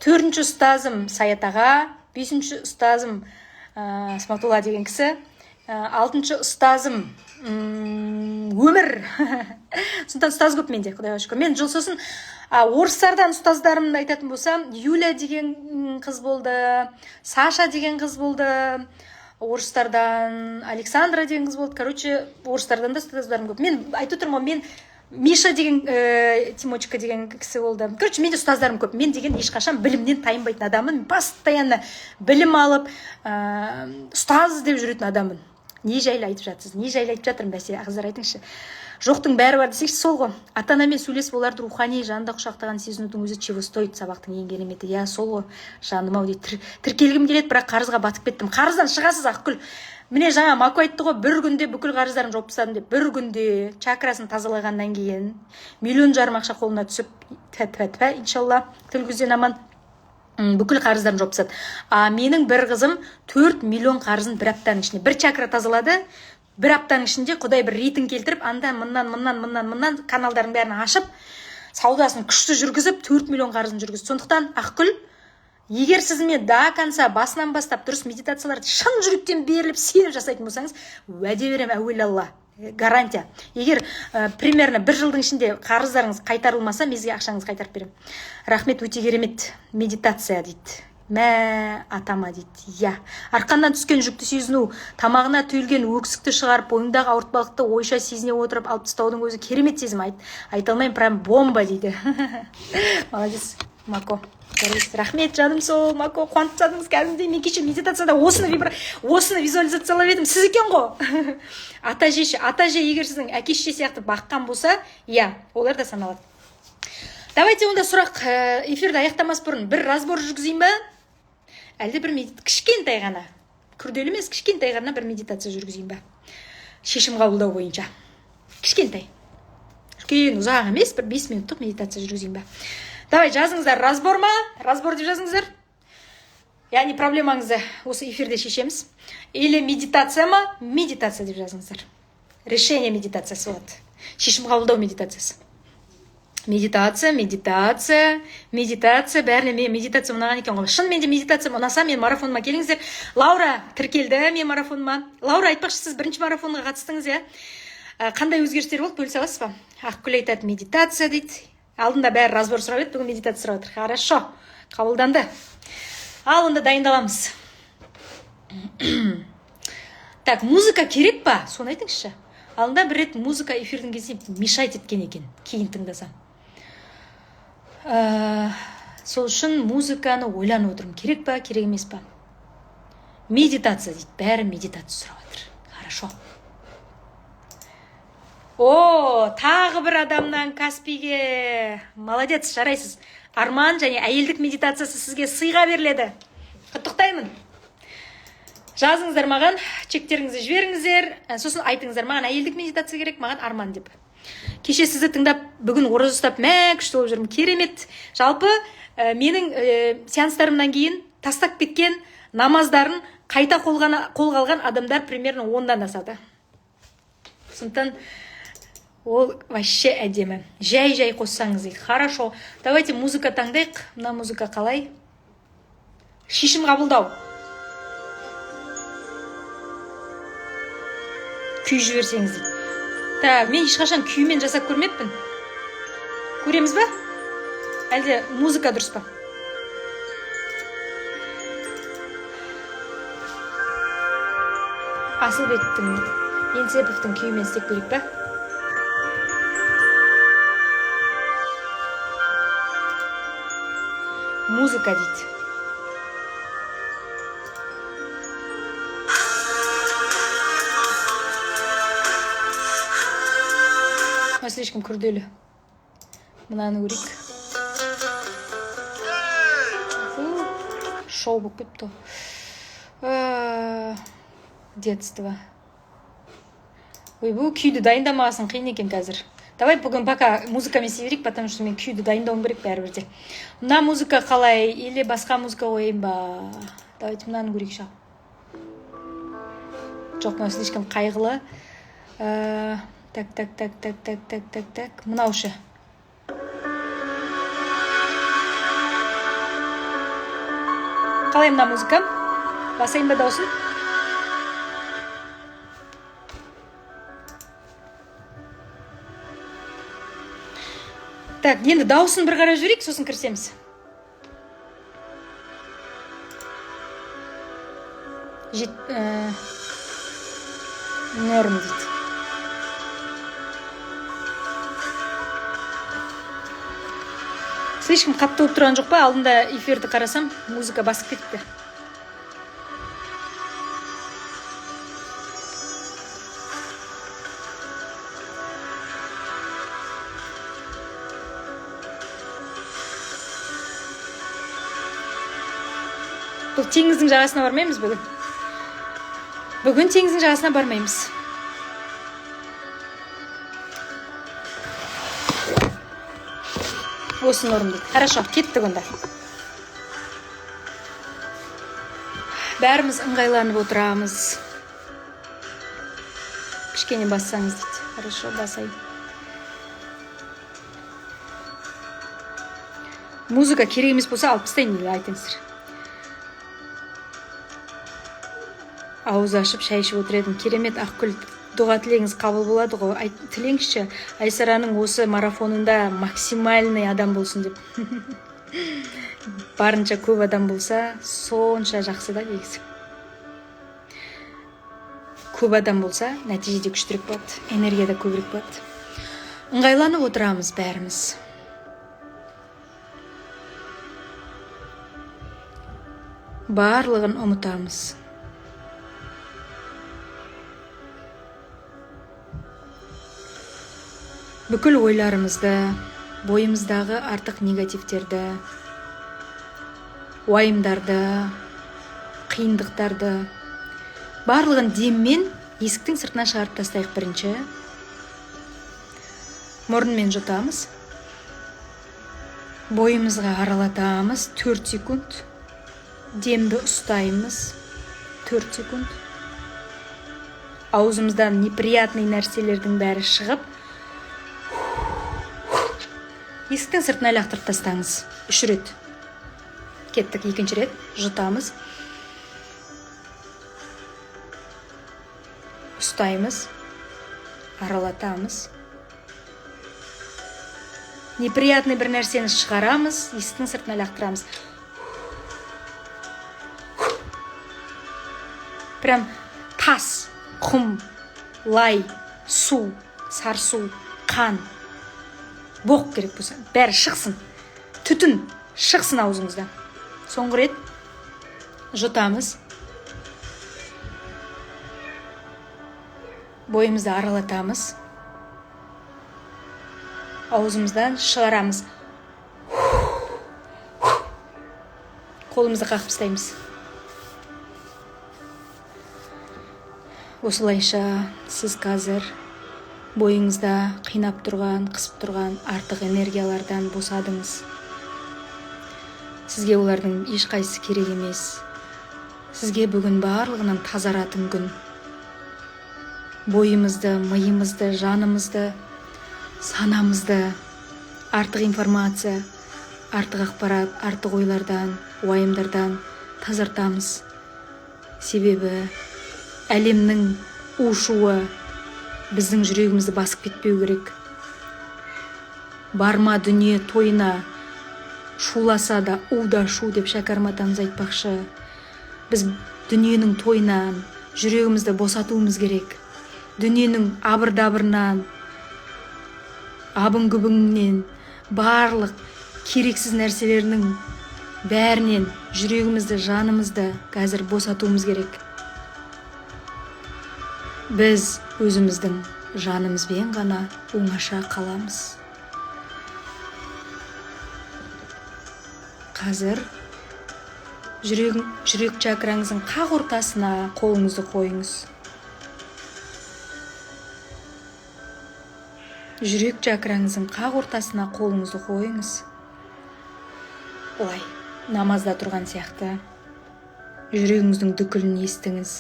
4-ші ұстазым Саят аға, 5-ші ұстазым Сматулла деген кісі, 6-ші ұстазым өмір. Сондықтан ұстаз көп менде, құдайға шүкір. Мен жыл сосын орыстардан ұстаздарымды айтатын болсам, Юля деген қыз болды, Саша деген қыз болды, орыстардан Александра деген қыз болды. Короче, орыстардан да ұстаздарым көп. Мен айтып тұрмын, мен Миша деген Тимочка деген кісі болды. Короче, менде ұстаздарым көп. Мен деген ешқашан білімнен тайынбайтын адамын. Постоянно білім алып, ұстаз деп жүретін адамын. Не жайлы айтып жатсыз? Не жайлы айтып жатырмын, бәсе, қыздар айтыңызшы. Жоқтың бәрі бар десекші, сол ғой. Ата-анамен сөйлесіп, оларды рухани жанында құшақтаған сезінудің өзі чего стоит, сабақтың ең кереметі. Я, сол ғой, жаным-ау дейді. Тіркелгім келеді, бірақ қарызға батып кеттім. Қарыздан шығасыз, Ақгүл. Міне жаңа Маку айтты ғой, бір күнде бүкіл қарыздарын жауып тастадым деп. Бір күнде чакрасын тазалағаннан кейін 1,5 миллион ақша қолына түсіп, иншалла, тіл көзден аман, бүкіл қарыздарын жауып тастады. Менің бір қызым 4 миллион қарызын бір аптаның ішінде, бір чакра тазалады. Бір аптаның ішінде Құдай бір рейтинг келтіріп, анда мыннан каналдардың бәрін ашып, саудасын күшті жүргізіп, 4 миллион қарызын жүргізді. Сондықтан Ақгүл, егер сіз мен до конца басынан бастап дұрыс медитацияларды шын жүректен беріліп, сеніп жасайтын болсаңыз, уәде беремін, әуелі Алла, гарантия. Егер примерно 1 жылдың ішінде қарыздарыңыз қайтарылмаса, мезге ақшаңызды қайтарып беремін. Рахмет, өте керемет медитация дейді. Мә, атама дейді. Я. Арқаннан түскен жүкті сезіну, тамағына түйілген өксікті шығарып, бойыңдағы ауыртпалықты ойша сезіне отырып алып тастаудың өзі керемет сезім. Айта алмайым, прям бомба дейді. Молодец, Мако. Рахмет, жаным сол, Мако, қуантып жатыңыз кәдімгідей. Мен кеше медитацияда осыны визуализациялап едім. Сіз екен ғой. Ата же, егер сіздің әке-шеше сияқты баққан болса, я, олар да саналады. Давайте онда сұрақ, эфирді аяқтамас бұрын бір разбор жүргізейін ба? Әлде бір кішкентай ғана, күрделі емес, кішкентай ғана бір медитация жүргізейін ба? Шешім қабылдау бойынша. Кішкентай. Үлкен, ұзақ емес, бір 5 минуттық медитация жүргізейін ба? Давай, жазыңыздар, разбор ма? Разбор деп жазыңыздар. Яғни проблемаңызды осы эфирде шешеміз. Или медитация ма? Медитация деп жазыңыздар. Решение медитациясы болады. Шешім қабылдау медитациясы. Медитация, бәріне медитация ұнаған екен ғой. Шын менде медитация ұнаса, мен марафоныма келіңіздер. Лаура тіркелді мен марафоныма. Лаура, айтпақшы, сіз бірінші марафонға қатыстыңыз, я? Қандай өзгерістер болды, бөлісе аласыз ба? Ақгүл айтады, медитация дейді. Алдында бәрі разбор сұрап еді, бүгін медитация сұрап отыр. Хорошо, қабылданды. Ал, онда дайындаламыз. Так, музыка керек па? Соны айтыңызшы. Алдында бір рет музыка эфирдің кезінде мешать еткен екен, кейін тыңдасам. Сол үшін музыканы ойланып отырмын, керек па, керек емес па? Медитация дейді, бәрі медитация сұрап отыр. Хорошо. Тағы бір адамнан Каспиге. Молодец, жарайсыз. Арман және әйелдік медитациясы сізге сыйға беріледі. Құттықтаймын. Жазыңыздар маған, чектеріңізді жіберіңіздер, сосын айтыңыздар, маған әйелдік медитация керек, маған Арман деп. Кеше сізді тыңдап, бүгін ораза ұстап, күшті болып жүрмін, керемет. Жалпы, менің сеанстарымнан кейін тастап кеткен намаздарын қайта қолға алған адамдар примерно 10-дан асады. Сондықтан ол вообще әдемі. Жай қоссаңыз дейді. Хорошо. Давайте музыка таңдайық. Мына музыка қалай? Шешім қабылдау. Күй жіберсеңіз дейді. Так, мен ешқашан күймен жасап көрмеппін. Көреміз ба? Әлде музыка дұрыс па? Асылбектің, Енсеповтың күймен істеп көрейік па? Музыка дейді. Слишком күрделі. Мынаны көрейік. Шоу болып кетті. Детство. Ой, бұл күйді дайындамасын қиын екен қазір. Давай бүгін пока музыкамен істей потому что мен күйді дайындауым керек бәрібірде. Мына музыка қалай, или басқа музыка қойайын ба? Давайте мынаны көрейік шау. Жоқ, мына слишком қайғылы. Так. Мынау ше. қалай мына музыка? Басайын ба даусын? Так, енді дауысын бір қарап жіберейік, сосын кірісеміз. Норм дейді. Слишком қатты болып тұрған жоқ па? Алдында эфирді қарасам, музыка басып кетті. Бұл теңіздің жағасына бармаймыз бүгін. Бүгін теңіздің жағасына бармаймыз. Осы норм дейді. Хорошо, кеттік онда. Бәріміз ыңғайланып отырамыз. Кішкене бассаңыз дейді. Хорошо, басайын. Музыка керек емес болса, алып тастайын дейді, айтыңыздар. Ауыз ашып, шай ішіп отыр едім. Керемет, Ақгүл, дұға тілегіңіз қабыл болады ғой. Тілеңізші, Айсараның осы марафонында максимальный адам болсын деп. Барынша көп адам болса, сонша жақсы да негізі. Көп адам болса, нәтижеде күштірек болады, энергияда көбірек болады. Ыңғайланып отырамыз бәріміз. Барлығын ұмытамыз. Бүкіл ойларымызды, бойымыздағы артық негативтерді, уайымдарды, қиындықтарды, барлығын деммен есіктің сыртына шығарып тастайық бірінші. Мұрынмен жұтамыз. Бойымызға аралатамыз 4 секунд. Демді ұстаймыз 4 секунд. Аузымыздан неприятный нәрселердің бәрі шығып, есіктің сыртына лақтырып тастаңыз. 3 рет. Кеттік, 2-ші рет. Жұтамыз. Ұстаймыз. Аралатамыз. Неприятный бір нәрсені шығарамыз. Есіктің сыртына лақтырамыз. Прям тас, құм, лай, су, сарсу, қан. Боқ керек болса, бәрі шықсын. Түтін шықсын аузыңыздан. Соңғы рет жұтамыз. Бойымызды аралатамыз. Аузымыздан шығарамыз. Қолымызды қағып тастаймыз. Осылайша сіз қазір бойыңызда қинап тұрған, қысып тұрған артық энергиялардан босадыңыз. Сізге олардың ешқайсысы керек емес. Сізге бүгін барлығынан тазаратын күн. Бойымызды, миымызды, жанымызды, санамызды, артық информация, артық ақпарат, артық ойлардан, уайымдардан тазартамыз. Себебі әлемнің у-шуы біздің жүрегімізді басып кетпеу керек. Барма дүние тойына, шуласа да, у-да шу деп Шәкәрім атамыз айтпақшы. Біз дүниенің тойынан жүрегімізді босатуымыз керек. Дүниенің абыр-дабырынан, абын-күбіңнен, барлық керексіз нәрселерінің бәрінен жүрегімізді, жанымызды қазір босатуымыз керек. Біз өзіміздің жанымызбен ғана оңаша қаламыз. Қазір жүрек чакраңыздың қақ ортасына қолыңызды қойыңыз. Жүрек чакраңыздың қақ ортасына қолыңызды қойыңыз. Олай, намазда тұрған сияқты. Жүрегіңіздің дүкілін естіңіз.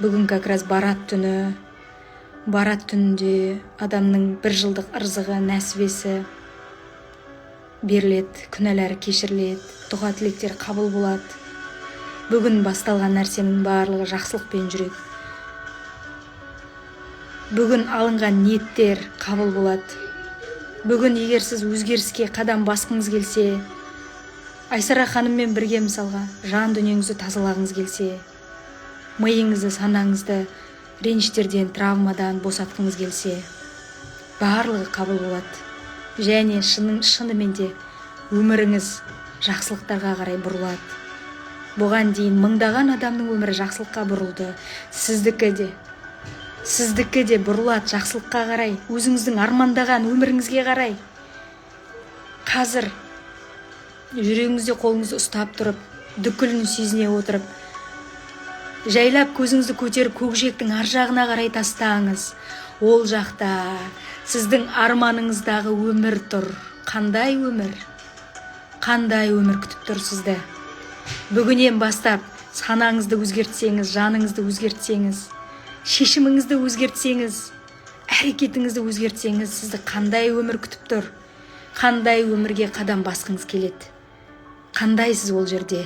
Бүгін как раз барат түні. Барат түнінде адамның 1 жылдық ырзығы, нәсібесі беріледі, күнәлары кешіріледі, дұға тілектері қабыл болады. Бүгін басталған нәрсенің барлығы жақсылықпен жүреді. Бүгін алынған ниеттер қабыл болады. Бүгін егер сіз өзгеріске қадам басқыңыз келсе, Айсара ханыммен бірге мысалға жан дүниеңізді тазалағыңыз келсе, миыңызды, санаңызды реніштерден, травмадан босатқыңыз келсе, барлығы қабыл болады. Және шынымен де өміріңіз жақсылықтарға қарай бұрылады. Бұған дейін мыңдаған адамның өмірі жақсылыққа бұрылды. Сіздікі де бұрылады жақсылыққа қарай, өзіңіздің армандаған өміріңізге қарай. Қазір жүрегіңізде қолыңызды ұстап тұрып, дүкілін сезіне отырып, жайлап көзіңізді көтеріп көкжиектің ар жағына қарай тастаңыз. Ол жақта сіздің арманыңыздағы өмір тұр. Қандай өмір? Қандай өмір күтіп тұр сізді? Бүгіннен бастап санаңызды өзгертсеңіз, жаныңызды өзгертсеңіз, шешіміңізді өзгертсеңіз, әрекетіңізді өзгертсеңіз, сізді қандай өмір күтіп тұр? Қандай өмірге қадам басқыңыз келеді? Қандайсыз ол жерде?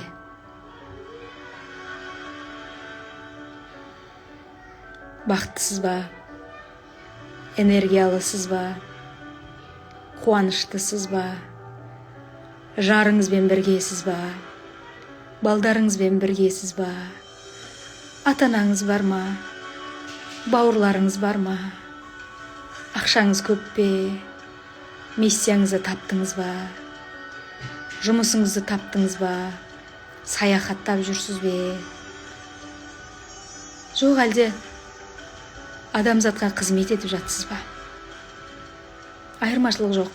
Бақыттысыз ба? Энергиялысыз ба? Қуаныштысыз ба? Жарыңызбен біргесіз ба? Балдарыңызбен біргесіз ба? Ата-анаңыз бар ма? Бауырларыңыз бар ма? Ақшаңыз көп пе? Миссияңызды таптыңыз ба? Жұмысыңызды таптыңыз ба? Саяхаттап жүрсіз бе? Жоқ әлде адамзатқа қызмет етіп жатсыз ба? Айырмашылық жоқ.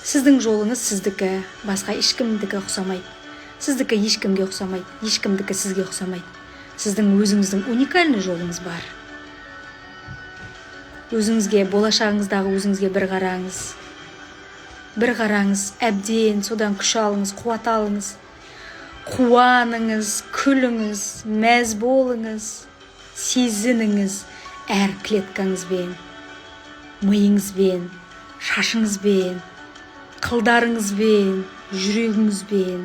Сіздің жолыңыз сіздікі, басқа ешкімдікі ұқсамайды. Сіздікі ешкімге ұқсамайды, ешкімдікі сізге ұқсамайды. Сіздің өзіңіздің уникальный жолыңыз бар. Өзіңізге, болашағыңыздағы өзіңізге бір қараңыз. Бір қараңыз, әбден содан күш алыңыз, қуат алыңыз. Қуаныңыз, күліңіз, мәз болыңыз, сезініңіз әр клеткаңызбен, миыңызбен, шашыңызбен, қылдарыңызбен, жүрегіңізбен,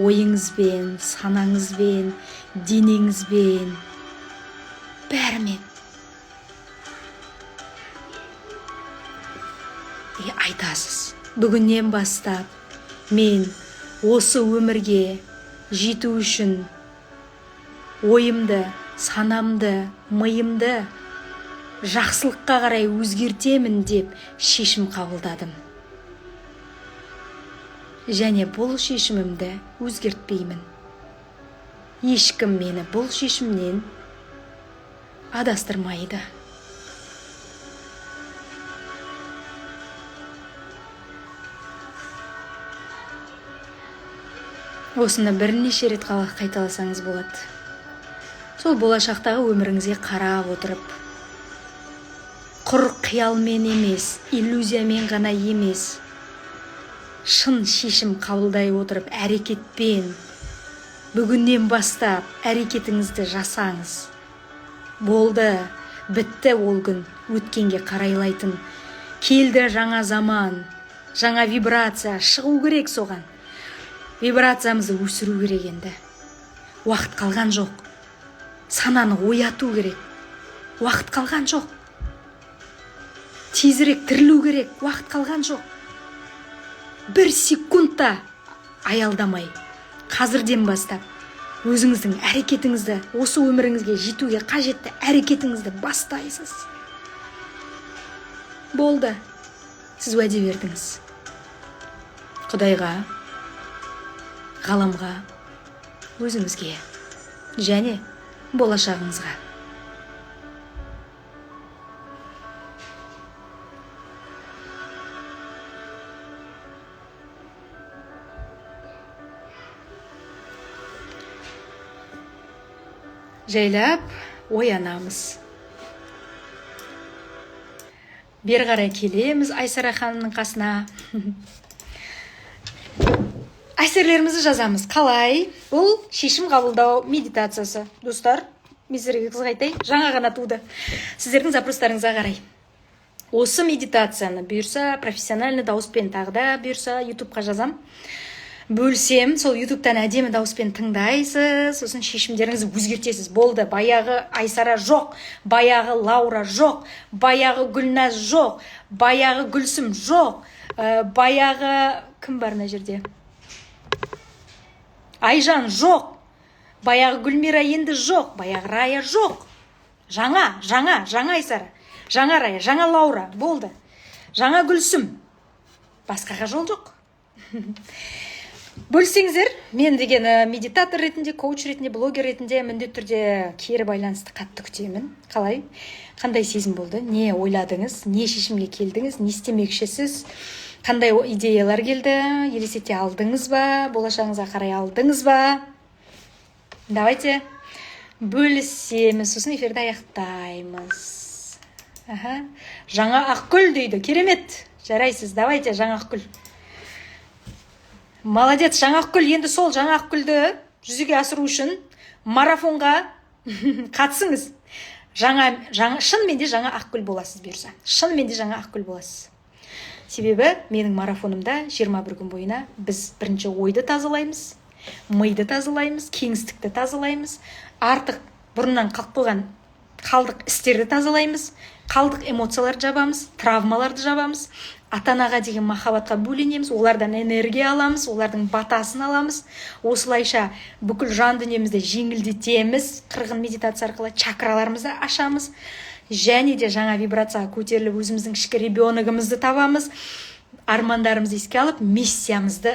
ойыңызбен, санаңызбен, денеңізбен, бәрімен. Айтасыз, бүгіннен бастап мен осы өмірге жету үшін ойымды, санамды, миымды жақсылыққа қарай өзгертемін деп шешім қабылдадым. Және бұл шешімімді өзгертпеймін. Ешкім мені бұл шешімнен адастырмайды. Осыны бірнеше рет қайталасаңыз болады. Сол болашақтағы өміріңізге қарап отырып, құр қиялмен емес, иллюзиямен ғана емес, шын шешім қабылдай отырып, әрекетпен, бүгіннен бастап әрекетіңізді жасаңыз. Болды, бітті ол күн, өткенге қарайлайтын. Келді жаңа заман, жаңа вибрация, шығу керек соған. Вибрациямызды өсіру керек енді. Уақыт қалған жоқ. Сананы ояту керек. Уақыт қалған жоқ. Тезірек тірілу керек. Уақыт қалған жоқ. Бір секундта аялдамай, қазірден бастап өзіңіздің әрекетіңізді, осы өміріңізге жетуге қажетті әрекетіңізді бастайсыз. Болды. Сіз уәде бердіңіз. Құдайға, ғаламға, өзіңізге және болашағыңызға. Жайлап оянамыз. Бері қарай келеміз Айсара ханымның қасына. Әсерлерімізді жазамыз. Қалай? Бұл шешім қабылдау медитациясы. Достар, мен сіздерге қызық айтайын, жаңа ғана туды. Сіздердің запростарыңызға қарай. Осы медитацияны бұйырса, профессиональный дауыспен тағы да бұйырса, ютубқа жазам. бөлсем, сол ютубтан әдемі дауыспен тыңдайсыз, сосын шешімдеріңізді өзгертесіз. Болды, баяғы Айсара жоқ, баяғы Лаура жоқ, баяғы Гүлназ жоқ, баяғы Гүлсім жоқ, баяғы кім бар мына жерде? Айжан жоқ, баяғы Гүлмира енді жоқ, баяғы Рая жоқ. Жаңа Айсара, жаңа Рая, жаңа Лаура, болды. Жаңа Гүлсім, басқаға жол жоқ. Бөлсеңіздер, мен деген медитатор ретінде, коуч ретінде, блогер ретінде міндетті түрде кері байланысты қатты күтемін. Қалай? Қандай сезім болды? Не ойладыңыз? Не шешімге келдіңіз? Не істемекшісіз? Қандай идеялар келді? Елестете алдыңыз ба? Болашағыңызға қарай алдыңыз ба? Давайте бөлісеміз, сосын эфирді аяқтаймыз. Жаңа Ақгүл дейді. Керемет. Жарайсыз. Давайте жаңа Ақгүл. Молодец, жаңа Ақгүл. Енді сол жаңа Ақгүлді жүзеге асыру үшін марафонға қатысыңыз. Шынымен де жаңа Ақгүл боласыз бұйырса. Шынымен де жаңа Ақгүл боласыз. Себебі менің марафонымда 21 күн бойына біз бірінші ойды тазалаймыз, миды тазалаймыз, кеңістікті тазалаймыз, артық бұрыннан қалып қойған қалдық істерді тазалаймыз, қалдық эмоцияларды жабамыз, травмаларды жабамыз, ата-анаға деген махаббатқа бөленеміз, олардан энергия аламыз, олардың батасын аламыз. Осылайша бүкіл жан дүниемізді жеңілдетеміз, қырғын медитация арқылы чакраларымызды ашамыз, және де жаңа вибрацияға көтеріліп өзіміздің ішкі ребеногымызды табамыз, армандарымызды еске алып, миссиямызды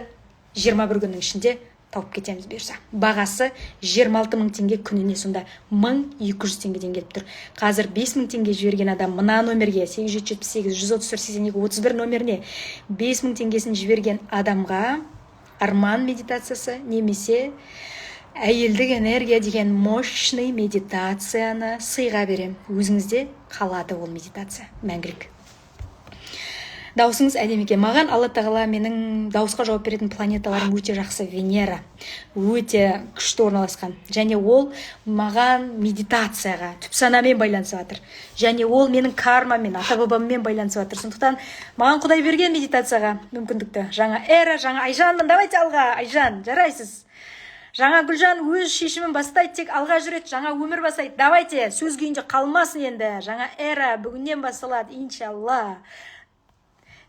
21 күннің ішінде тауып кетеміз бұйырса. Бағасы 26 000 теңге күніне, сонда 1200 теңгеден келіп тұр. Қазір 5000 теңге жіберген адам мына номерге 878-134-82-31 номеріне 5000 теңгесін жіберген адамға арман медитациясы немесе әйелдік энергия деген мощный медитацияны сыйға берем. Өзіңізде қалады ол медитация, мәңгілік. Дауысыңыз әдемі екен. Маған Алла тағала менің дауысқа жауап беретін планеталарым өте жақсы. Венера өте күшті орналасқан. Және ол маған медитацияға, түпсанамен байланысып жатыр. Және ол менің кармамен, ата-бабаммен байланысып жатыр. Сондықтан маған Құдай берген медитацияға мүмкіндікті. Жаңа эра, жаңа Айжанмын. Давайте алға, Айжан, жарайсыз. Жаңа Гүлжан өз шешімін бастайды, тек алға жүреді, жаңа өмір бастайды. Давайте, сөз күйінде қалмасын енді. Жаңа эра бүгіннен басталады, иншалла.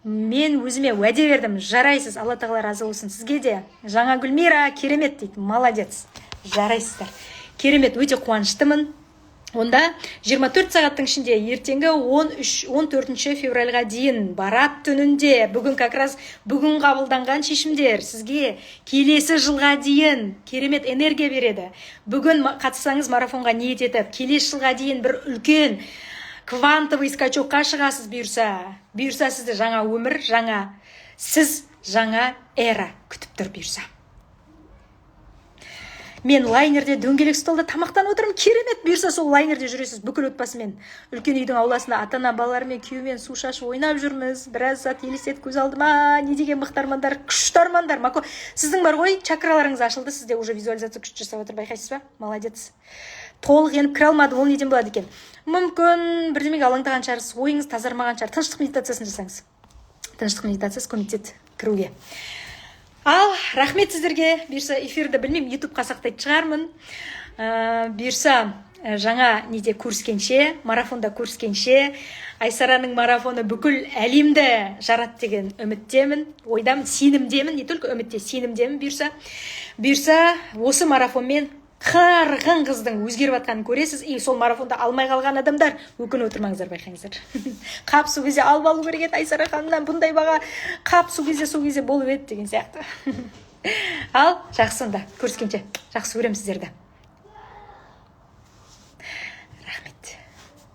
Мен өзіме уәде бердім, жарайсыз, Алла тағала разы болсын. Сізге де жаңа Гүлмира керемет дейді, молодец, жарайсыздар. Керемет, өте қуаныштымын. Онда 24 сағаттың ішінде ертеңгі 14 февральға дейін барат түнінде, бүгін бүгін қабылданған шешімдер сізге келесі жылға дейін керемет энергия береді. Бүгін қатысаңыз марафонға ниет етіп, келесі жылға дейін бір үлкен квантовый скачокқа шығасыз бұйырса сізді жаңа өмір, жаңа эра күтіп тұр бұйырса. Мен лайнерде дөңгелек столда тамақтан отырмын, керемет, бұйырса сол лайнерде жүресіз бүкіл отбасымен. Үлкен үйдің ауласында ата-ана балалармен, күйеумен су шашып ойнап жүрміз. Біраз сәт елестетіп көз алдыма, не деген мықты армандар, күшті армандар. Сіздің бар ғой, чакраларыңыз ашылды, сізде уже визуализация күшті жасап отыр, байқайсыз ба? Молодец. Толық еніп кіре алмады, ол неден болады екен? Мүмкін бірдемеге алаңдаған шығарсыз, ойыңыз тазармаған шығар, тыныштық медитациясын жасаңыз. Тыныштық медитациясы көмектеседі кіруге. Ал рахмет сіздерге. Бұйырса эфирді білмеймін, ютубқа сақтайтын шығармын. Бұйырса жаңа неде көріскенше, марафонда көріскенше, Айсараның марафоны бүкіл әлемді жарат деген үміттемін, ойдамын, сенімдемін, не только үмітте, сенімдемін. Бұйырса осы марафонмен қырғын қыздың өзгеріп жатқанын көресіз. Сол марафонда алмай қалған адамдар өкініп отырмаңыздар, байқаңыздар. Қап сол кезде алып алу керек еді, Айсара ханымнан бұндай баға, қап сол кезде болып еді деген сияқты. Ал жақсы, онда көріскенше жақсы көремін сіздерді.